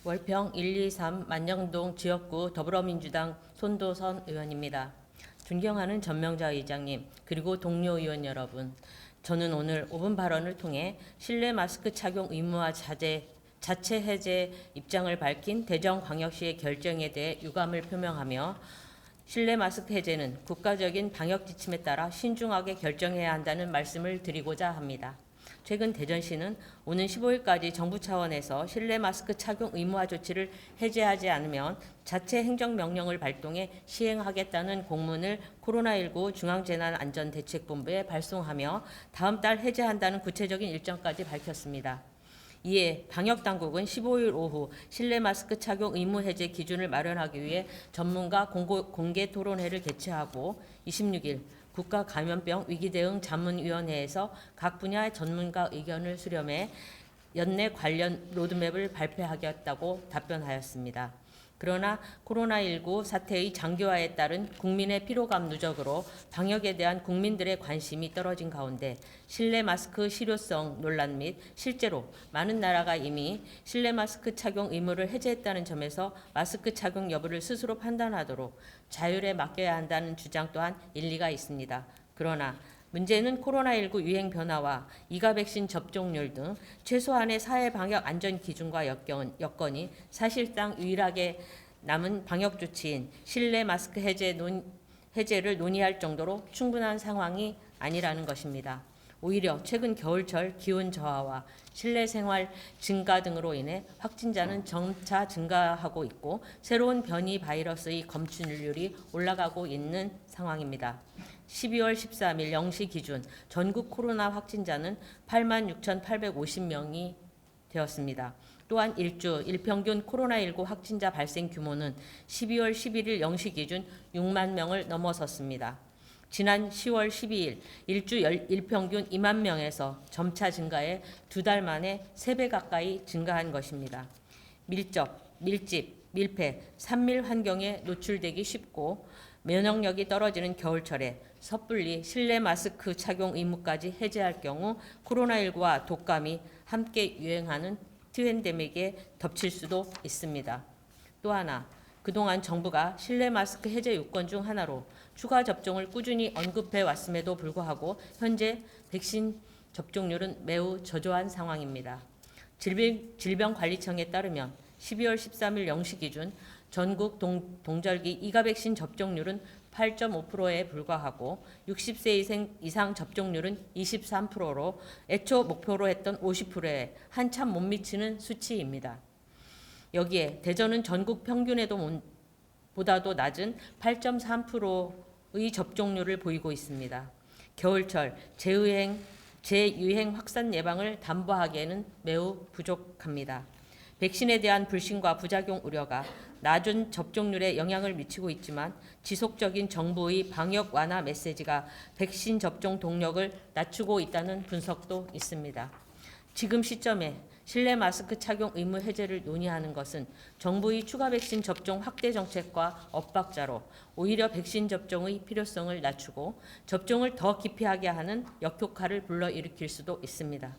월평 123 만영동 지역구 더불어민주당 손도선 의원입니다. 존경하는 전명자 의장님 그리고 동료 의원 여러분, 저는 오늘 5분 발언을 통해 실내 마스크 착용 의무화 자체 해제 입장을 밝힌 대전광역시의 결정에 대해 유감을 표명하며 실내 마스크 해제는 국가적인 방역 지침에 따라 신중하게 결정해야 한다는 말씀을 드리고자 합니다. 최근 대전시는 오는 15일까지 정부 차원에서 실내 마스크 착용 의무화 조치를 해제하지 않으면 자체 행정명령을 발동해 시행하겠다는 공문을 코로나19 중앙재난안전대책본부에 발송하며 다음 달 해제한다는 구체적인 일정까지 밝혔습니다. 이에 방역당국은 15일 오후 실내 마스크 착용 의무 해제 기준을 마련하기 위해 전문가 공개 토론회를 개최하고 26일 국가감염병 위기대응 자문위원회에서 각 분야의 전문가 의견을 수렴해 연내 관련 로드맵을 발표하겠다고 답변하였습니다. 그러나 코로나19 사태의 장기화에 따른 국민의 피로감 누적으로 방역에 대한 국민들의 관심이 떨어진 가운데 실내 마스크 실효성 논란 및 실제로 많은 나라가 이미 실내 마스크 착용 의무를 해제했다는 점에서 마스크 착용 여부를 스스로 판단하도록 자율에 맡겨야 한다는 주장 또한 일리가 있습니다. 그러나 문제는 코로나19 유행 변화와 이가 백신 접종률 등 최소한의 사회 방역 안전 기준과 여건이 사실상 유일하게 남은 방역 조치인 실내 마스크 해제를 논의할 정도로 충분한 상황이 아니라는 것입니다. 오히려 최근 겨울철 기온 저하와 실내 생활 증가 등으로 인해 확진자는 점차 증가하고 있고 새로운 변이 바이러스의 검출률이 올라가고 있는 상황입니다. 12월 13일 0시 기준 전국 코로나 확진자는 86,850명이 되었습니다. 또한 일주 일평균 코로나19 확진자 발생 규모는 12월 11일 0시 기준 6만 명을 넘어섰습니다. 지난 10월 12일 일주 일평균 2만 명에서 점차 증가해 2달 만에 3배 가까이 증가한 것입니다. 밀접, 밀집, 밀폐, 산밀 환경에 노출되기 쉽고 면역력이 떨어지는 겨울철에 섣불리 실내 마스크 착용 의무까지 해제할 경우 코로나19와 독감이 함께 유행하는 트윈데믹에 덮칠 수도 있습니다. 또 하나, 그동안 정부가 실내 마스크 해제 요건 중 하나로 추가 접종을 꾸준히 언급해 왔음에도 불구하고 현재 백신 접종률은 매우 저조한 상황입니다. 질병관리청에 따르면 12월 13일 0시 기준 전국 동절기 이가 백신 접종률은 8.5%에 불과하고 60세 이상 접종률은 23%로 애초 목표로 했던 50%에 한참 못 미치는 수치입니다. 여기에 대전은 전국 평균에도 보다도 낮은 8.3%의 접종률을 보이고 있습니다. 겨울철 재유행 확산 예방을 담보하기에는 매우 부족합니다. 백신에 대한 불신과 부작용 우려가 낮은 접종률에 영향을 미치고 있지만 지속적인 정부의 방역 완화 메시지가 백신 접종 동력을 낮추고 있다는 분석도 있습니다. 지금 시점에 실내 마스크 착용 의무 해제를 논의하는 것은 정부의 추가 백신 접종 확대 정책과 엇박자로 오히려 백신 접종의 필요성을 낮추고 접종을 더 기피하게 하는 역효과를 불러일으킬 수도 있습니다.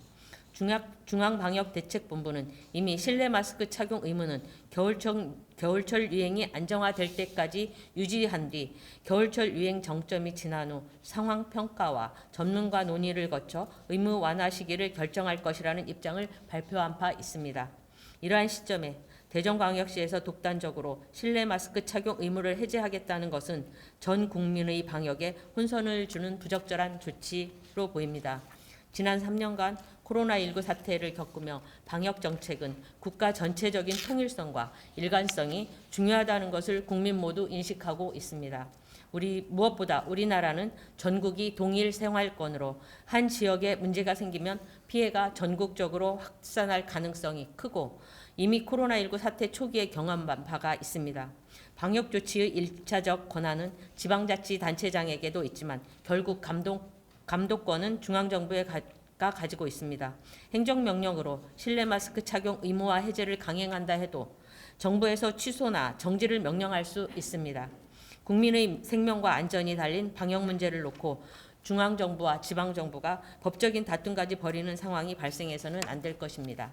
중앙방역대책본부는 이미 실내 마스크 착용 의무는 겨울철 유행이 안정화될 때까지 유지한 뒤 겨울철 유행 정점이 지난 후 상황 평가와 전문가 논의를 거쳐 의무 완화 시기를 결정할 것이라는 입장을 발표한 바 있습니다. 이러한 시점에 대전광역시에서 독단적으로 실내 마스크 착용 의무를 해제하겠다는 것은 전 국민의 방역에 혼선을 주는 부적절한 조치로 보입니다. 지난 3년간 코로나19 사태를 겪으며 방역 정책은 국가 전체적인 통일성과 일관성이 중요하다는 것을 국민 모두 인식하고 있습니다. 무엇보다 우리나라는 전국이 동일 생활권으로 한 지역에 문제가 생기면 피해가 전국적으로 확산할 가능성이 크고 이미 코로나19 사태 초기에 경험한 바가 있습니다. 방역 조치의 1차적 권한은 지방자치단체장에게도 있지만 결국 감독권은 중앙정부에 가지고 있습니다. 행정명령으로 실내 마스크 착용 의무화 해제를 강행한다 해도 정부에서 취소나 정지를 명령할 수 있습니다. 국민의 생명과 안전이 달린 방역 문제를 놓고 중앙정부와 지방정부가 법적인 다툼까지 벌이는 상황이 발생해서는 안 될 것입니다.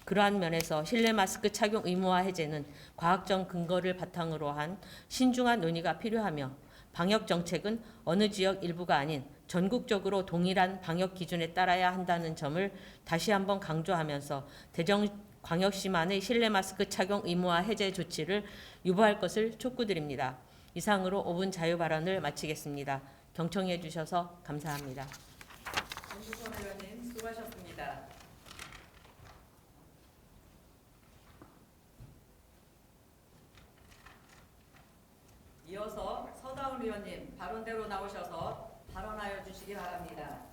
그러한 면에서 실내 마스크 착용 의무화 해제는 과학적 근거를 바탕으로 한 신중한 논의가 필요하며 방역 정책은 어느 지역 일부가 아닌 전국적으로 동일한 방역 기준에 따라야 한다는 점을 다시 한번 강조하면서 대전광역시만의 실내 마스크 착용 의무화 해제 조치를 유보할 것을 촉구드립니다. 이상으로 5분 자유 발언을 마치겠습니다. 경청해 주셔서 감사합니다. 정부선 의원님 수고하셨습니다. 이어서 서다운 의원님 발언대로 나오셔서 발언하여 주시기 바랍니다.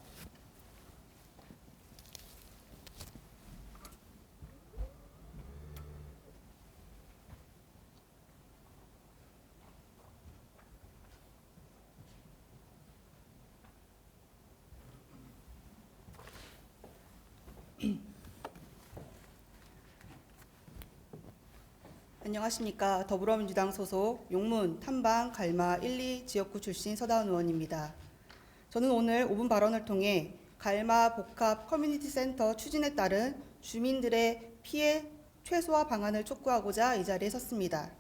안녕하십니까. 더불어민주당 소속 용문, 탐방, 갈마 1, 2 지역구 출신 서다운 의원입니다. 저는 오늘 5분 발언을 통해 갈마 복합 커뮤니티 센터 추진에 따른 주민들의 피해 최소화 방안을 촉구하고자 이 자리에 섰습니다.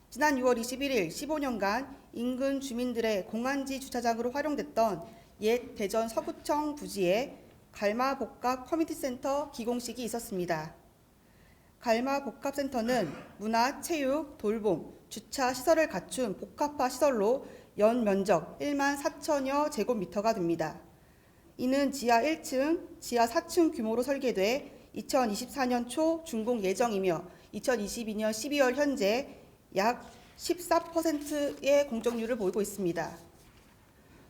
지난 6월 21일 15년간 인근 주민들의 공안지 주차장으로 활용됐던 옛 대전 서구청 부지에 갈마 복합 커뮤니티 센터 기공식이 있었습니다. 갈마 복합센터는 문화, 체육, 돌봄, 주차 시설을 갖춘 복합화 시설로 연 면적 1만 4천여 제곱미터가 됩니다. 이는 지하 1층, 지하 4층 규모로 설계돼 2024년 초 준공 예정이며 2022년 12월 현재 약 14%의 공정률을 보이고 있습니다.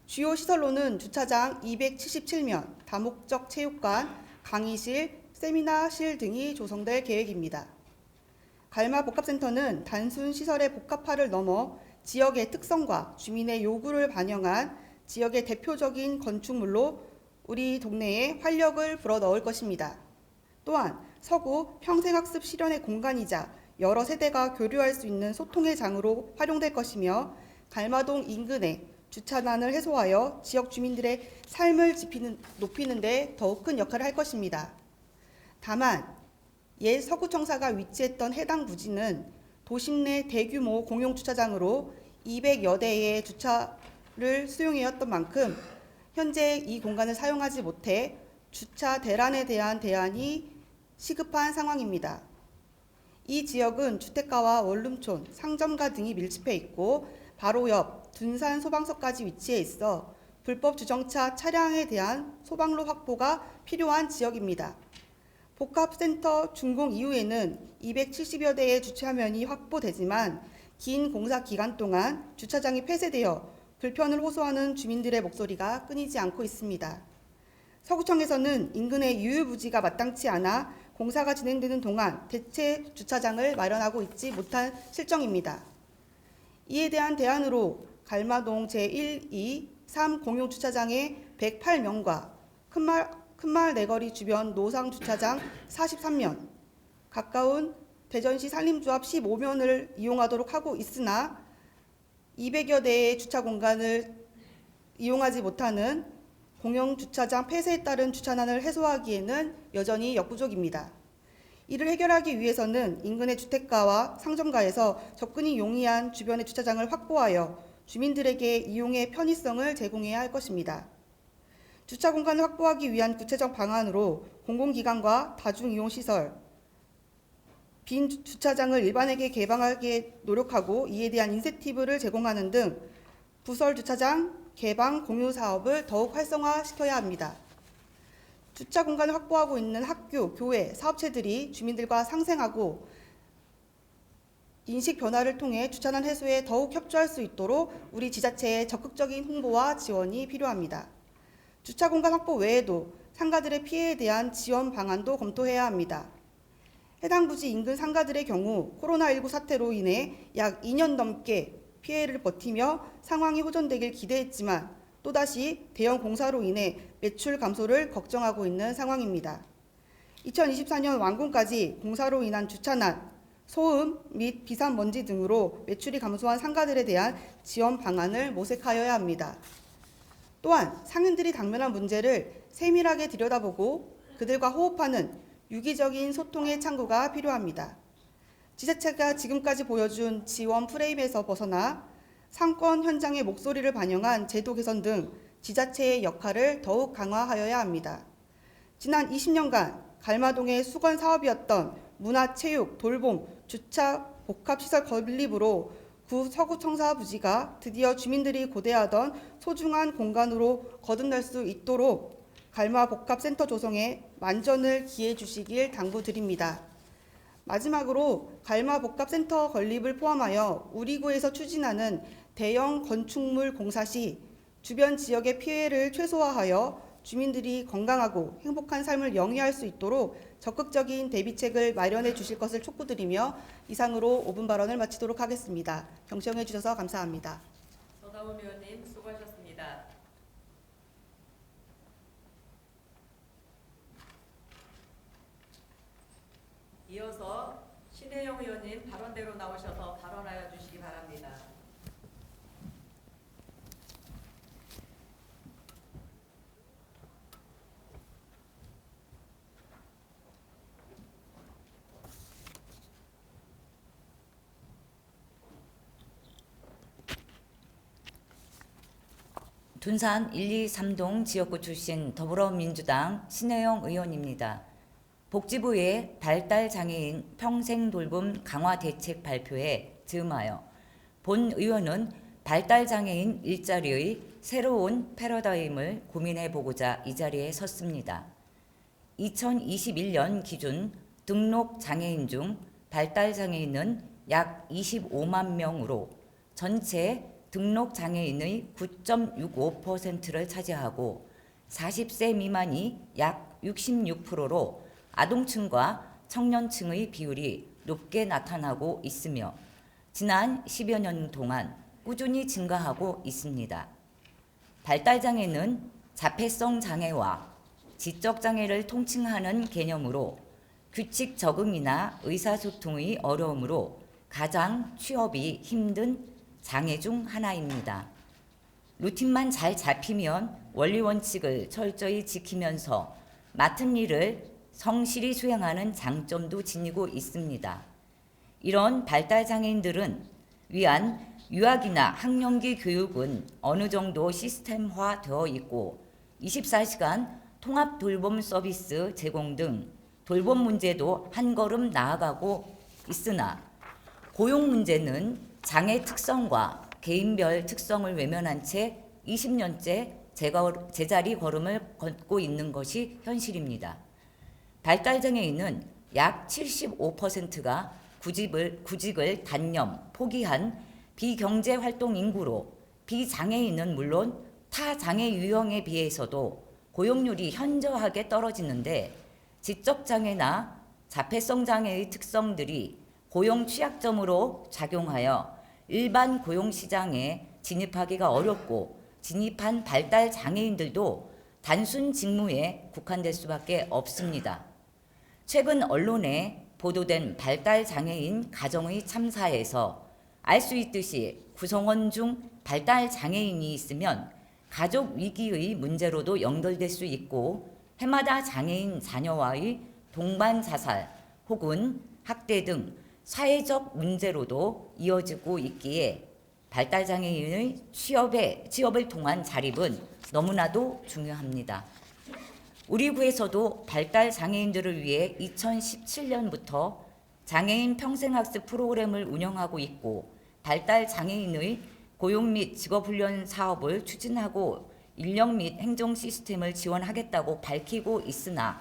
주요 시설로는 주차장 277면, 다목적 체육관, 강의실, 세미나실 등이 조성될 계획입니다. 갈마 복합센터는 단순 시설의 복합화를 넘어 지역의 특성과 주민의 요구를 반영한 지역의 대표적인 건축물로 우리 동네에 활력을 불어넣을 것입니다. 또한 서구 평생학습 실현의 공간이자 여러 세대가 교류할 수 있는 소통의 장으로 활용될 것이며 갈마동 인근의 주차난을 해소하여 지역 주민들의 삶을 높이는 데 더욱 큰 역할을 할 것입니다. 다만 옛 서구청사가 위치했던 해당 부지는 도심 내 대규모 공용주차장으로 200여 대의 주차를 수용해왔던 만큼 현재 이 공간을 사용하지 못해 주차 대란에 대한 대안이 시급한 상황입니다. 이 지역은 주택가와 원룸촌, 상점가 등이 밀집해 있고 바로 옆 둔산 소방서까지 위치해 있어 불법 주정차 차량에 대한 소방로 확보가 필요한 지역입니다. 복합센터 준공 이후에는 270여 대의 주차면이 확보되지만 긴 공사 기간 동안 주차장이 폐쇄되어 불편을 호소하는 주민들의 목소리가 끊이지 않고 있습니다. 서구청에서는 인근의 유유부지가 마땅치 않아 공사가 진행되는 동안 대체 주차장을 마련하고 있지 못한 실정입니다. 이에 대한 대안으로 갈마동 제1, 2, 3 공용 주차장의 108명과 큰마을 내거리 주변 노상 주차장 43면, 가까운 대전시 산림조합 15면을 이용하도록 하고 있으나 200여 대의 주차 공간을 이용하지 못하는 공영 주차장 폐쇄에 따른 주차난을 해소하기에는 여전히 역부족입니다. 이를 해결하기 위해서는 인근의 주택가와 상점가에서 접근이 용이한 주변의 주차장을 확보하여 주민들에게 이용의 편의성을 제공해야 할 것입니다. 주차 공간을 확보하기 위한 구체적 방안으로 공공기관과 다중이용시설, 빈 주차장을 일반에게 개방하게 노력하고 이에 대한 인센티브를 제공하는 등 부설 주차장 개방 공유 사업을 더욱 활성화시켜야 합니다. 주차 공간을 확보하고 있는 학교, 교회, 사업체들이 주민들과 상생하고 인식 변화를 통해 주차난 해소에 더욱 협조할 수 있도록 우리 지자체의 적극적인 홍보와 지원이 필요합니다. 주차 공간 확보 외에도 상가들의 피해에 대한 지원 방안도 검토해야 합니다. 해당 부지 인근 상가들의 경우 코로나19 사태로 인해 약 2년 넘게 피해를 버티며 상황이 호전되길 기대했지만 또다시 대형 공사로 인해 매출 감소를 걱정하고 있는 상황입니다. 2024년 완공까지 공사로 인한 주차난, 소음 및 비산먼지 등으로 매출이 감소한 상가들에 대한 지원 방안을 모색하여야 합니다. 또한 상인들이 당면한 문제를 세밀하게 들여다보고 그들과 호흡하는 유기적인 소통의 창구가 필요합니다. 지자체가 지금까지 보여준 지원 프레임에서 벗어나 상권 현장의 목소리를 반영한 제도 개선 등 지자체의 역할을 더욱 강화하여야 합니다. 지난 20년간 갈마동의 수건 사업이었던 문화체육, 돌봄, 주차, 복합시설 건립으로 구 서구청사 부지가 드디어 주민들이 고대하던 소중한 공간으로 거듭날 수 있도록 갈마 복합센터 조성에 만전을 기해 주시길 당부드립니다. 마지막으로 갈마 복합센터 건립을 포함하여 우리 구에서 추진하는 대형 건축물 공사 시 주변 지역의 피해를 최소화하여 주민들이 건강하고 행복한 삶을 영위할 수 있도록 적극적인 대비책을 마련해 주실 것을 촉구드리며 이상으로 5분 발언을 마치도록 하겠습니다. 경청해 주셔서 감사합니다. 서다운 의원님 수고하셨습니다. 이어서 신혜영 의원님 발언대로 나오셔서 발언하여 주시기 바랍니다. 둔산 1, 2, 3동 지역구 출신 더불어민주당 신혜영 의원입니다. 복지부의 발달장애인 평생돌봄 강화 대책 발표에 즈음하여 본 의원은 발달장애인 일자리의 새로운 패러다임을 고민해보고자 이 자리에 섰습니다. 2021년 기준 등록장애인 중 발달장애인은 약 25만 명으로 전체 등록장애인의 9.65%를 차지하고 40세 미만이 약 66%로 아동층과 청년층의 비율이 높게 나타나고 있으며 지난 10여 년 동안 꾸준히 증가하고 있습니다. 발달장애는 자폐성 장애와 지적장애를 통칭하는 개념으로 규칙 적응이나 의사소통의 어려움으로 가장 취업이 힘든 장애 중 하나입니다. 루틴만 잘 잡히면 원리 원칙을 철저히 지키면서 맡은 일을 성실히 수행하는 장점도 지니고 있습니다. 이런 발달장애인들은 위한 유아기나 학령기 교육은 어느 정도 시스템화되어 있고 24시간 통합 돌봄 서비스 제공 등 돌봄 문제도 한 걸음 나아가고 있으나 고용 문제는 장애 특성과 개인별 특성을 외면한 채 20년째 제자리 걸음을 걷고 있는 것이 현실입니다. 발달장애인은 약 75%가 구직을 단념, 포기한 비경제활동 인구로 비장애인은 물론 타 장애 유형에 비해서도 고용률이 현저하게 떨어지는데 지적장애나 자폐성 장애의 특성들이 고용 취약점으로 작용하여 일반 고용시장에 진입하기가 어렵고 진입한 발달 장애인들도 단순 직무에 국한될 수밖에 없습니다. 최근 언론에 보도된 발달 장애인 가정의 참사에서 알 수 있듯이 구성원 중 발달 장애인이 있으면 가족 위기의 문제로도 연결될 수 있고 해마다 장애인 자녀와의 동반 자살 혹은 학대 등 사회적 문제로도 이어지고 있기에 발달장애인의 취업을 통한 자립은 너무나도 중요합니다. 우리 구에서도 발달장애인들을 위해 2017년부터 장애인 평생학습 프로그램을 운영하고 있고 발달장애인의 고용 및 직업훈련 사업을 추진하고 인력 및 행정 시스템을 지원하겠다고 밝히고 있으나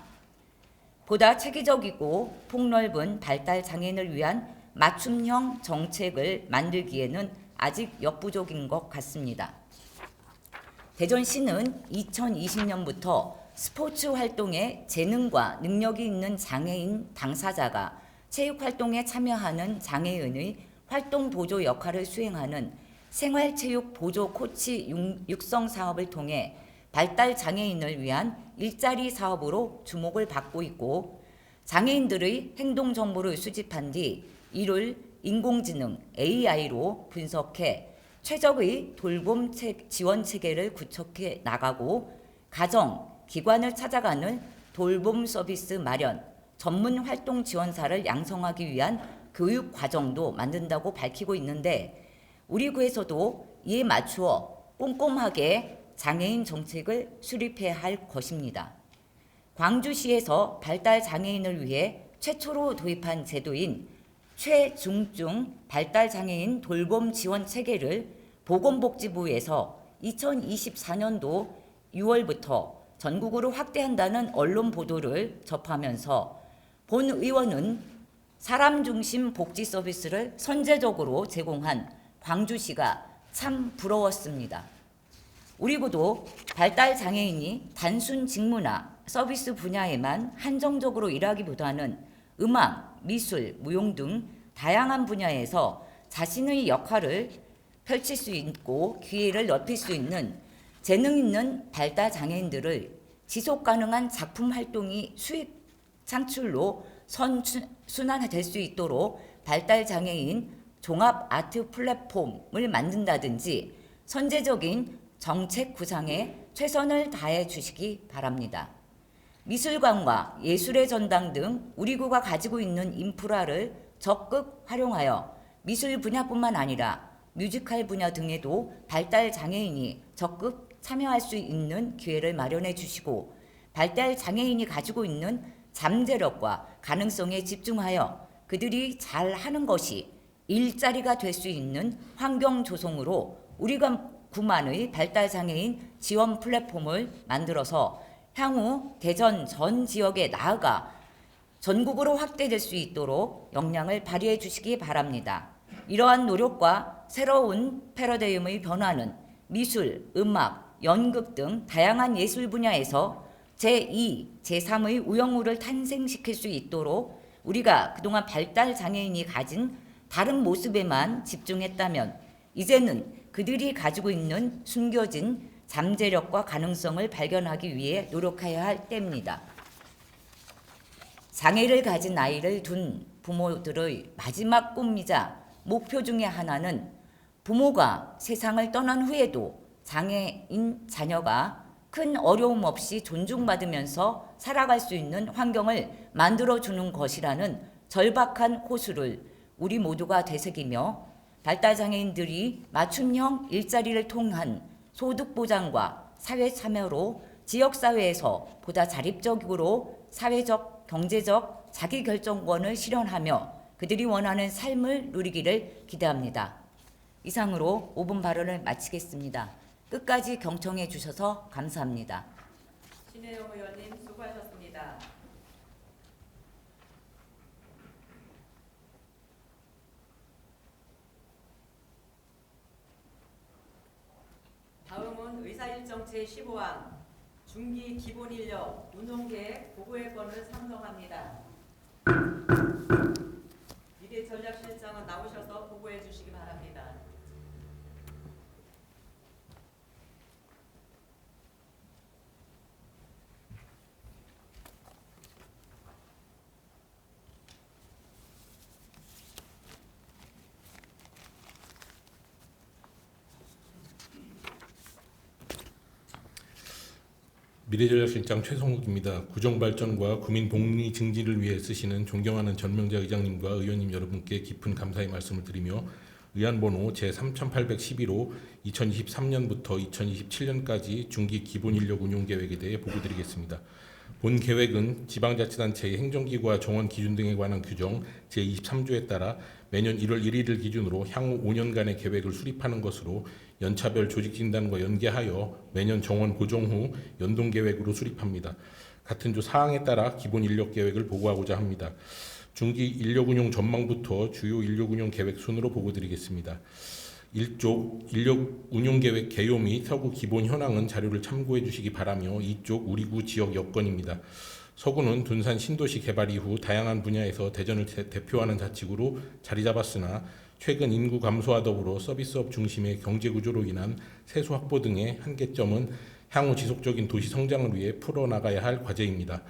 보다 체계적이고 폭넓은 발달장애인을 위한 맞춤형 정책을 만들기에는 아직 역부족인 것 같습니다. 대전시는 2020년부터 스포츠 활동에 재능과 능력이 있는 장애인 당사자가 체육활동에 참여하는 장애인의 활동 보조 역할을 수행하는 생활체육 보조 코치 육성 사업을 통해 발달 장애인을 위한 일자리 사업으로 주목을 받고 있고 장애인들의 행동 정보를 수집한 뒤 이를 인공지능 AI로 분석해 최적의 돌봄 지원 체계를 구축해 나가고 가정, 기관을 찾아가는 돌봄 서비스 마련, 전문 활동 지원사를 양성하기 위한 교육 과정도 만든다고 밝히고 있는데 우리 구에서도 이에 맞추어 꼼꼼하게 장애인 정책을 수립해야 할 것입니다. 광주시에서 발달 장애인을 위해 최초로 도입한 제도인 최중증 발달 장애인 돌봄 지원 체계를 보건복지부에서 2024년도 6월부터 전국으로 확대한다는 언론 보도를 접하면서 본 의원은 사람 중심 복지 서비스를 선제적으로 제공한 광주시가 참 부러웠습니다. 우리 구도 발달 장애인이 단순 직무나 서비스 분야에만 한정적으로 일하기보다는 음악, 미술, 무용 등 다양한 분야에서 자신의 역할을 펼칠 수 있고 기회를 넓힐 수 있는 재능 있는 발달 장애인들을 지속 가능한 작품 활동이 수익 창출로 선순환될 수 있도록 발달 장애인 종합 아트 플랫폼을 만든다든지 선제적인 정책 구상에 최선을 다해 주시기 바랍니다. 미술관과 예술의 전당 등 우리 구가 가지고 있는 인프라를 적극 활용하여 미술 분야뿐만 아니라 뮤지컬 분야 등에도 발달 장애인이 적극 참여할 수 있는 기회를 마련해 주시고 발달 장애인이 가지고 있는 잠재력과 가능성에 집중하여 그들이 잘하는 것이 일자리가 될 수 있는 환경 조성으로 우리가 구만의 발달 장애인 지원 플랫폼을 만들어서 향후 대전 전 지역에 나아가 전국으로 확대될 수 있도록 역량을 발휘해 주시기 바랍니다. 이러한 노력과 새로운 패러다임의 변화는 미술, 음악, 연극 등 다양한 예술 분야에서 제2, 제3의 우영우를 탄생시킬 수 있도록 우리가 그동안 발달 장애인이 가진 다른 모습에만 집중했다면 이제는 그들이 가지고 있는 숨겨진 잠재력과 가능성을 발견하기 위해 노력해야 할 때입니다. 장애를 가진 아이를 둔 부모들의 마지막 꿈이자 목표 중에 하나는 부모가 세상을 떠난 후에도 장애인 자녀가 큰 어려움 없이 존중받으면서 살아갈 수 있는 환경을 만들어주는 것이라는 절박한 호소를 우리 모두가 되새기며 발달장애인들이 맞춤형 일자리를 통한 소득 보장과 사회 참여로 지역사회에서 보다 자립적으로 사회적, 경제적 자기결정권을 실현하며 그들이 원하는 삶을 누리기를 기대합니다. 이상으로 5분 발언을 마치겠습니다. 끝까지 경청해 주셔서 감사합니다. 신혜영 의원님 수고하셨습니다. 본 의사일정 제15항 중기 기본인력 운용계획 보고의 건을 상정합니다. 미래전략실장은 나오셔서 보고해 주시기 바랍니다. 미래전략실장 최성욱입니다. 구정발전과 구민 복리 증진을 위해 쓰시는 존경하는 전명자 의장님과 의원님 여러분께 깊은 감사의 말씀을 드리며 의안번호 제3811호 2023년부터 2027년까지 중기 기본인력 운용계획에 대해 보고드리겠습니다. 본 계획은 지방자치단체의 행정기구와 정원 기준 등에 관한 규정 제23조에 따라 매년 1월 1일을 기준으로 향후 5년간의 계획을 수립하는 것으로 연차별 조직진단과 연계하여 매년 정원 고정 후 연동계획으로 수립합니다. 같은 조 사항에 따라 기본인력계획을 보고하고자 합니다. 중기 인력운용 전망부터 주요 인력운용 계획 순으로 보고드리겠습니다. 1쪽 인력운용계획 개요 및 서구 기본 현황은 자료를 참고해 주시기 바라며 2쪽 우리구 지역 여건입니다. 서구는 둔산 신도시 개발 이후 다양한 분야에서 대전을 대표하는 자치구로 자리 잡았으나 최근 인구 감소와 더불어 서비스업 중심의 경제구조로 인한 세수 확보 등의 한계점은 향후 지속적인 도시 성장을 위해 풀어나가야 할 과제입니다.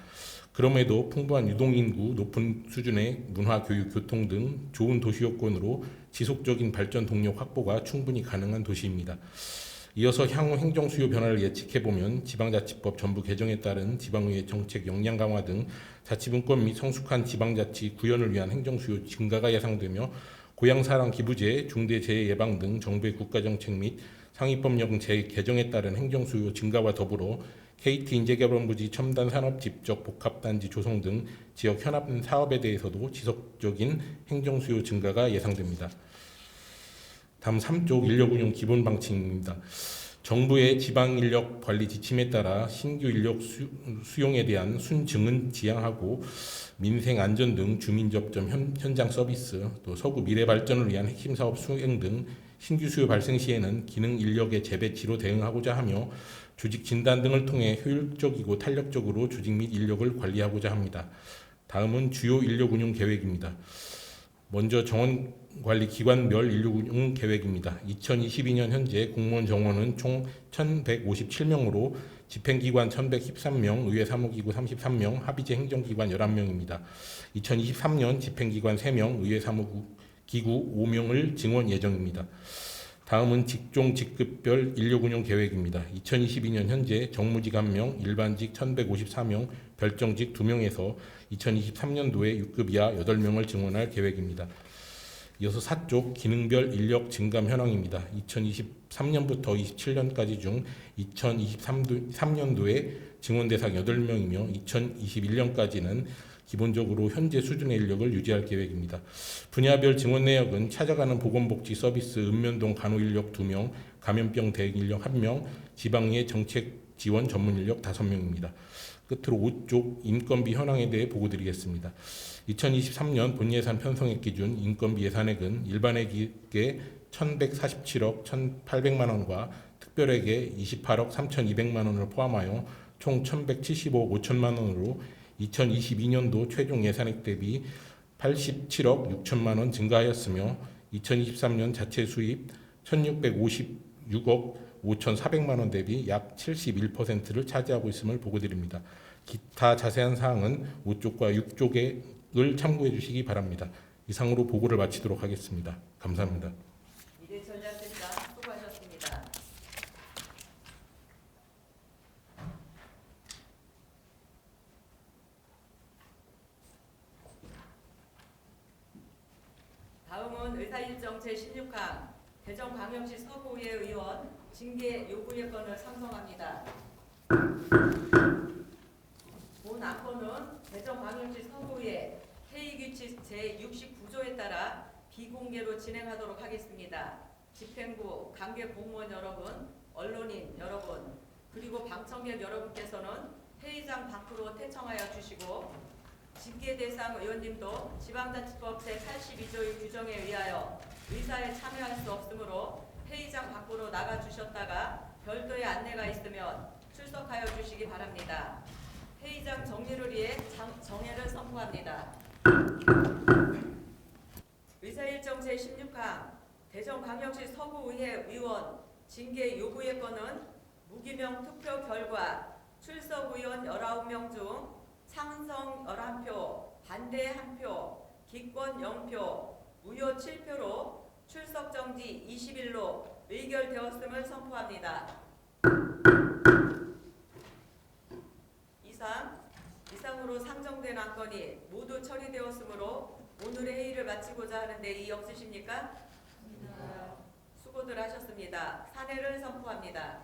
그럼에도 풍부한 유동인구, 높은 수준의 문화, 교육, 교통 등 좋은 도시 여건으로 지속적인 발전 동력 확보가 충분히 가능한 도시입니다. 이어서 향후 행정 수요 변화를 예측해보면 지방자치법 전부 개정에 따른 지방의회 정책 역량 강화 등 자치분권 및 성숙한 지방자치 구현을 위한 행정 수요 증가가 예상되며 고향사랑 기부제, 중대재해 예방 등 정부의 국가정책 및 상위법령 재개정에 따른 행정 수요 증가와 더불어 KT 인재개발본부지 첨단 산업 집적 복합단지 조성 등 지역 현안 사업에 대해서도 지속적인 행정 수요 증가가 예상됩니다. 다음 3쪽 인력운용 기본 방침입니다. 정부의 지방인력 관리 지침에 따라 신규 인력 수용에 대한 순증은 지향하고 민생 안전 등 주민 접점 현장 서비스, 또 서구 미래 발전을 위한 핵심 사업 수행 등 신규 수요 발생 시에는 기능 인력의 재배치로 대응하고자 하며 조직 진단 등을 통해 효율적이고 탄력적으로 조직 및 인력을 관리하고자 합니다. 다음은 주요 인력 운용 계획입니다. 먼저 정원관리 기관별 인력 운용 계획입니다. 2022년 현재 공무원 정원은 총 1,157명으로 집행기관 1,113명, 의회 사무기구 33명, 합의제 행정기관 11명입니다. 2023년 집행기관 3명, 의회 사무기구 5명을 증원 예정입니다. 다음은 직종 직급별 인력운용 계획입니다. 2022년 현재 정무직 1명, 일반직 1,154명, 별정직 2명에서 2023년도에 6급 이하 8명을 증원할 계획입니다. 이어서 4쪽 기능별 인력 증감 현황입니다. 2023년부터 27년까지 중 2023년도에 증원 대상 8명이며 2021년까지는 기본적으로 현재 수준의 인력을 유지할 계획입니다. 분야별 증원 내역은 찾아가는 보건복지 서비스 읍면동 간호인력 2명, 감염병 대응 인력 1명, 지방의 정책 지원 전문 인력 5명입니다. 끝으로 5쪽 인건비 현황에 대해 보고드리겠습니다. 2023년 본예산 편성액 기준 인건비 예산액은 일반액에 1,147억 1,800만 원과 특별액에 28억 3,200만 원을 포함하여 총 1,175억 5천만 원으로 2022년도 최종 예산액 대비 87억 6천만 원 증가하였으며 2023년 자체 수입 1,656억 5,400만 원 대비 약 71%를 차지하고 있음을 보고드립니다. 기타 자세한 사항은 5쪽과 6쪽을 참고해 주시기 바랍니다. 이상으로 보고를 마치도록 하겠습니다. 감사합니다. 미래전략실장 수고하셨습니다. 다음은 의사일정 제16항 대전광역시 서구의회 의원 징계 요구의 건을 상정합니다. 본 안건은 대전광역시 서구의회 회의규칙 제69조에 따라 비공개로 진행하도록 하겠습니다. 집행부, 관계 공무원 여러분, 언론인 여러분, 그리고 방청객 여러분께서는 회의장 밖으로 퇴청하여 주시고 징계 대상 의원님도 지방자치법 제82조의 규정에 의하여 의사에 참여할 수 없으므로 회의장 밖으로 나가 주셨다가 별도의 안내가 있으면 출석하여 주시기 바랍니다. 회의장 정리를 위해 정회를 선포합니다. 의사일정 제16항 대전광역시 서구의회 의원 징계 요구의 건은 무기명 투표 결과 출석 의원 19명 중 찬성 11표, 반대 1표, 기권 0표, 무효 7표로 출석 정지 20일로 의결되었음을 선포합니다. 이상으로 상정된 안건이 모두 처리되었으므로 오늘의 회의를 마치고자 하는데 이의 없으십니까? 수고들 하셨습니다. 산회를 선포합니다.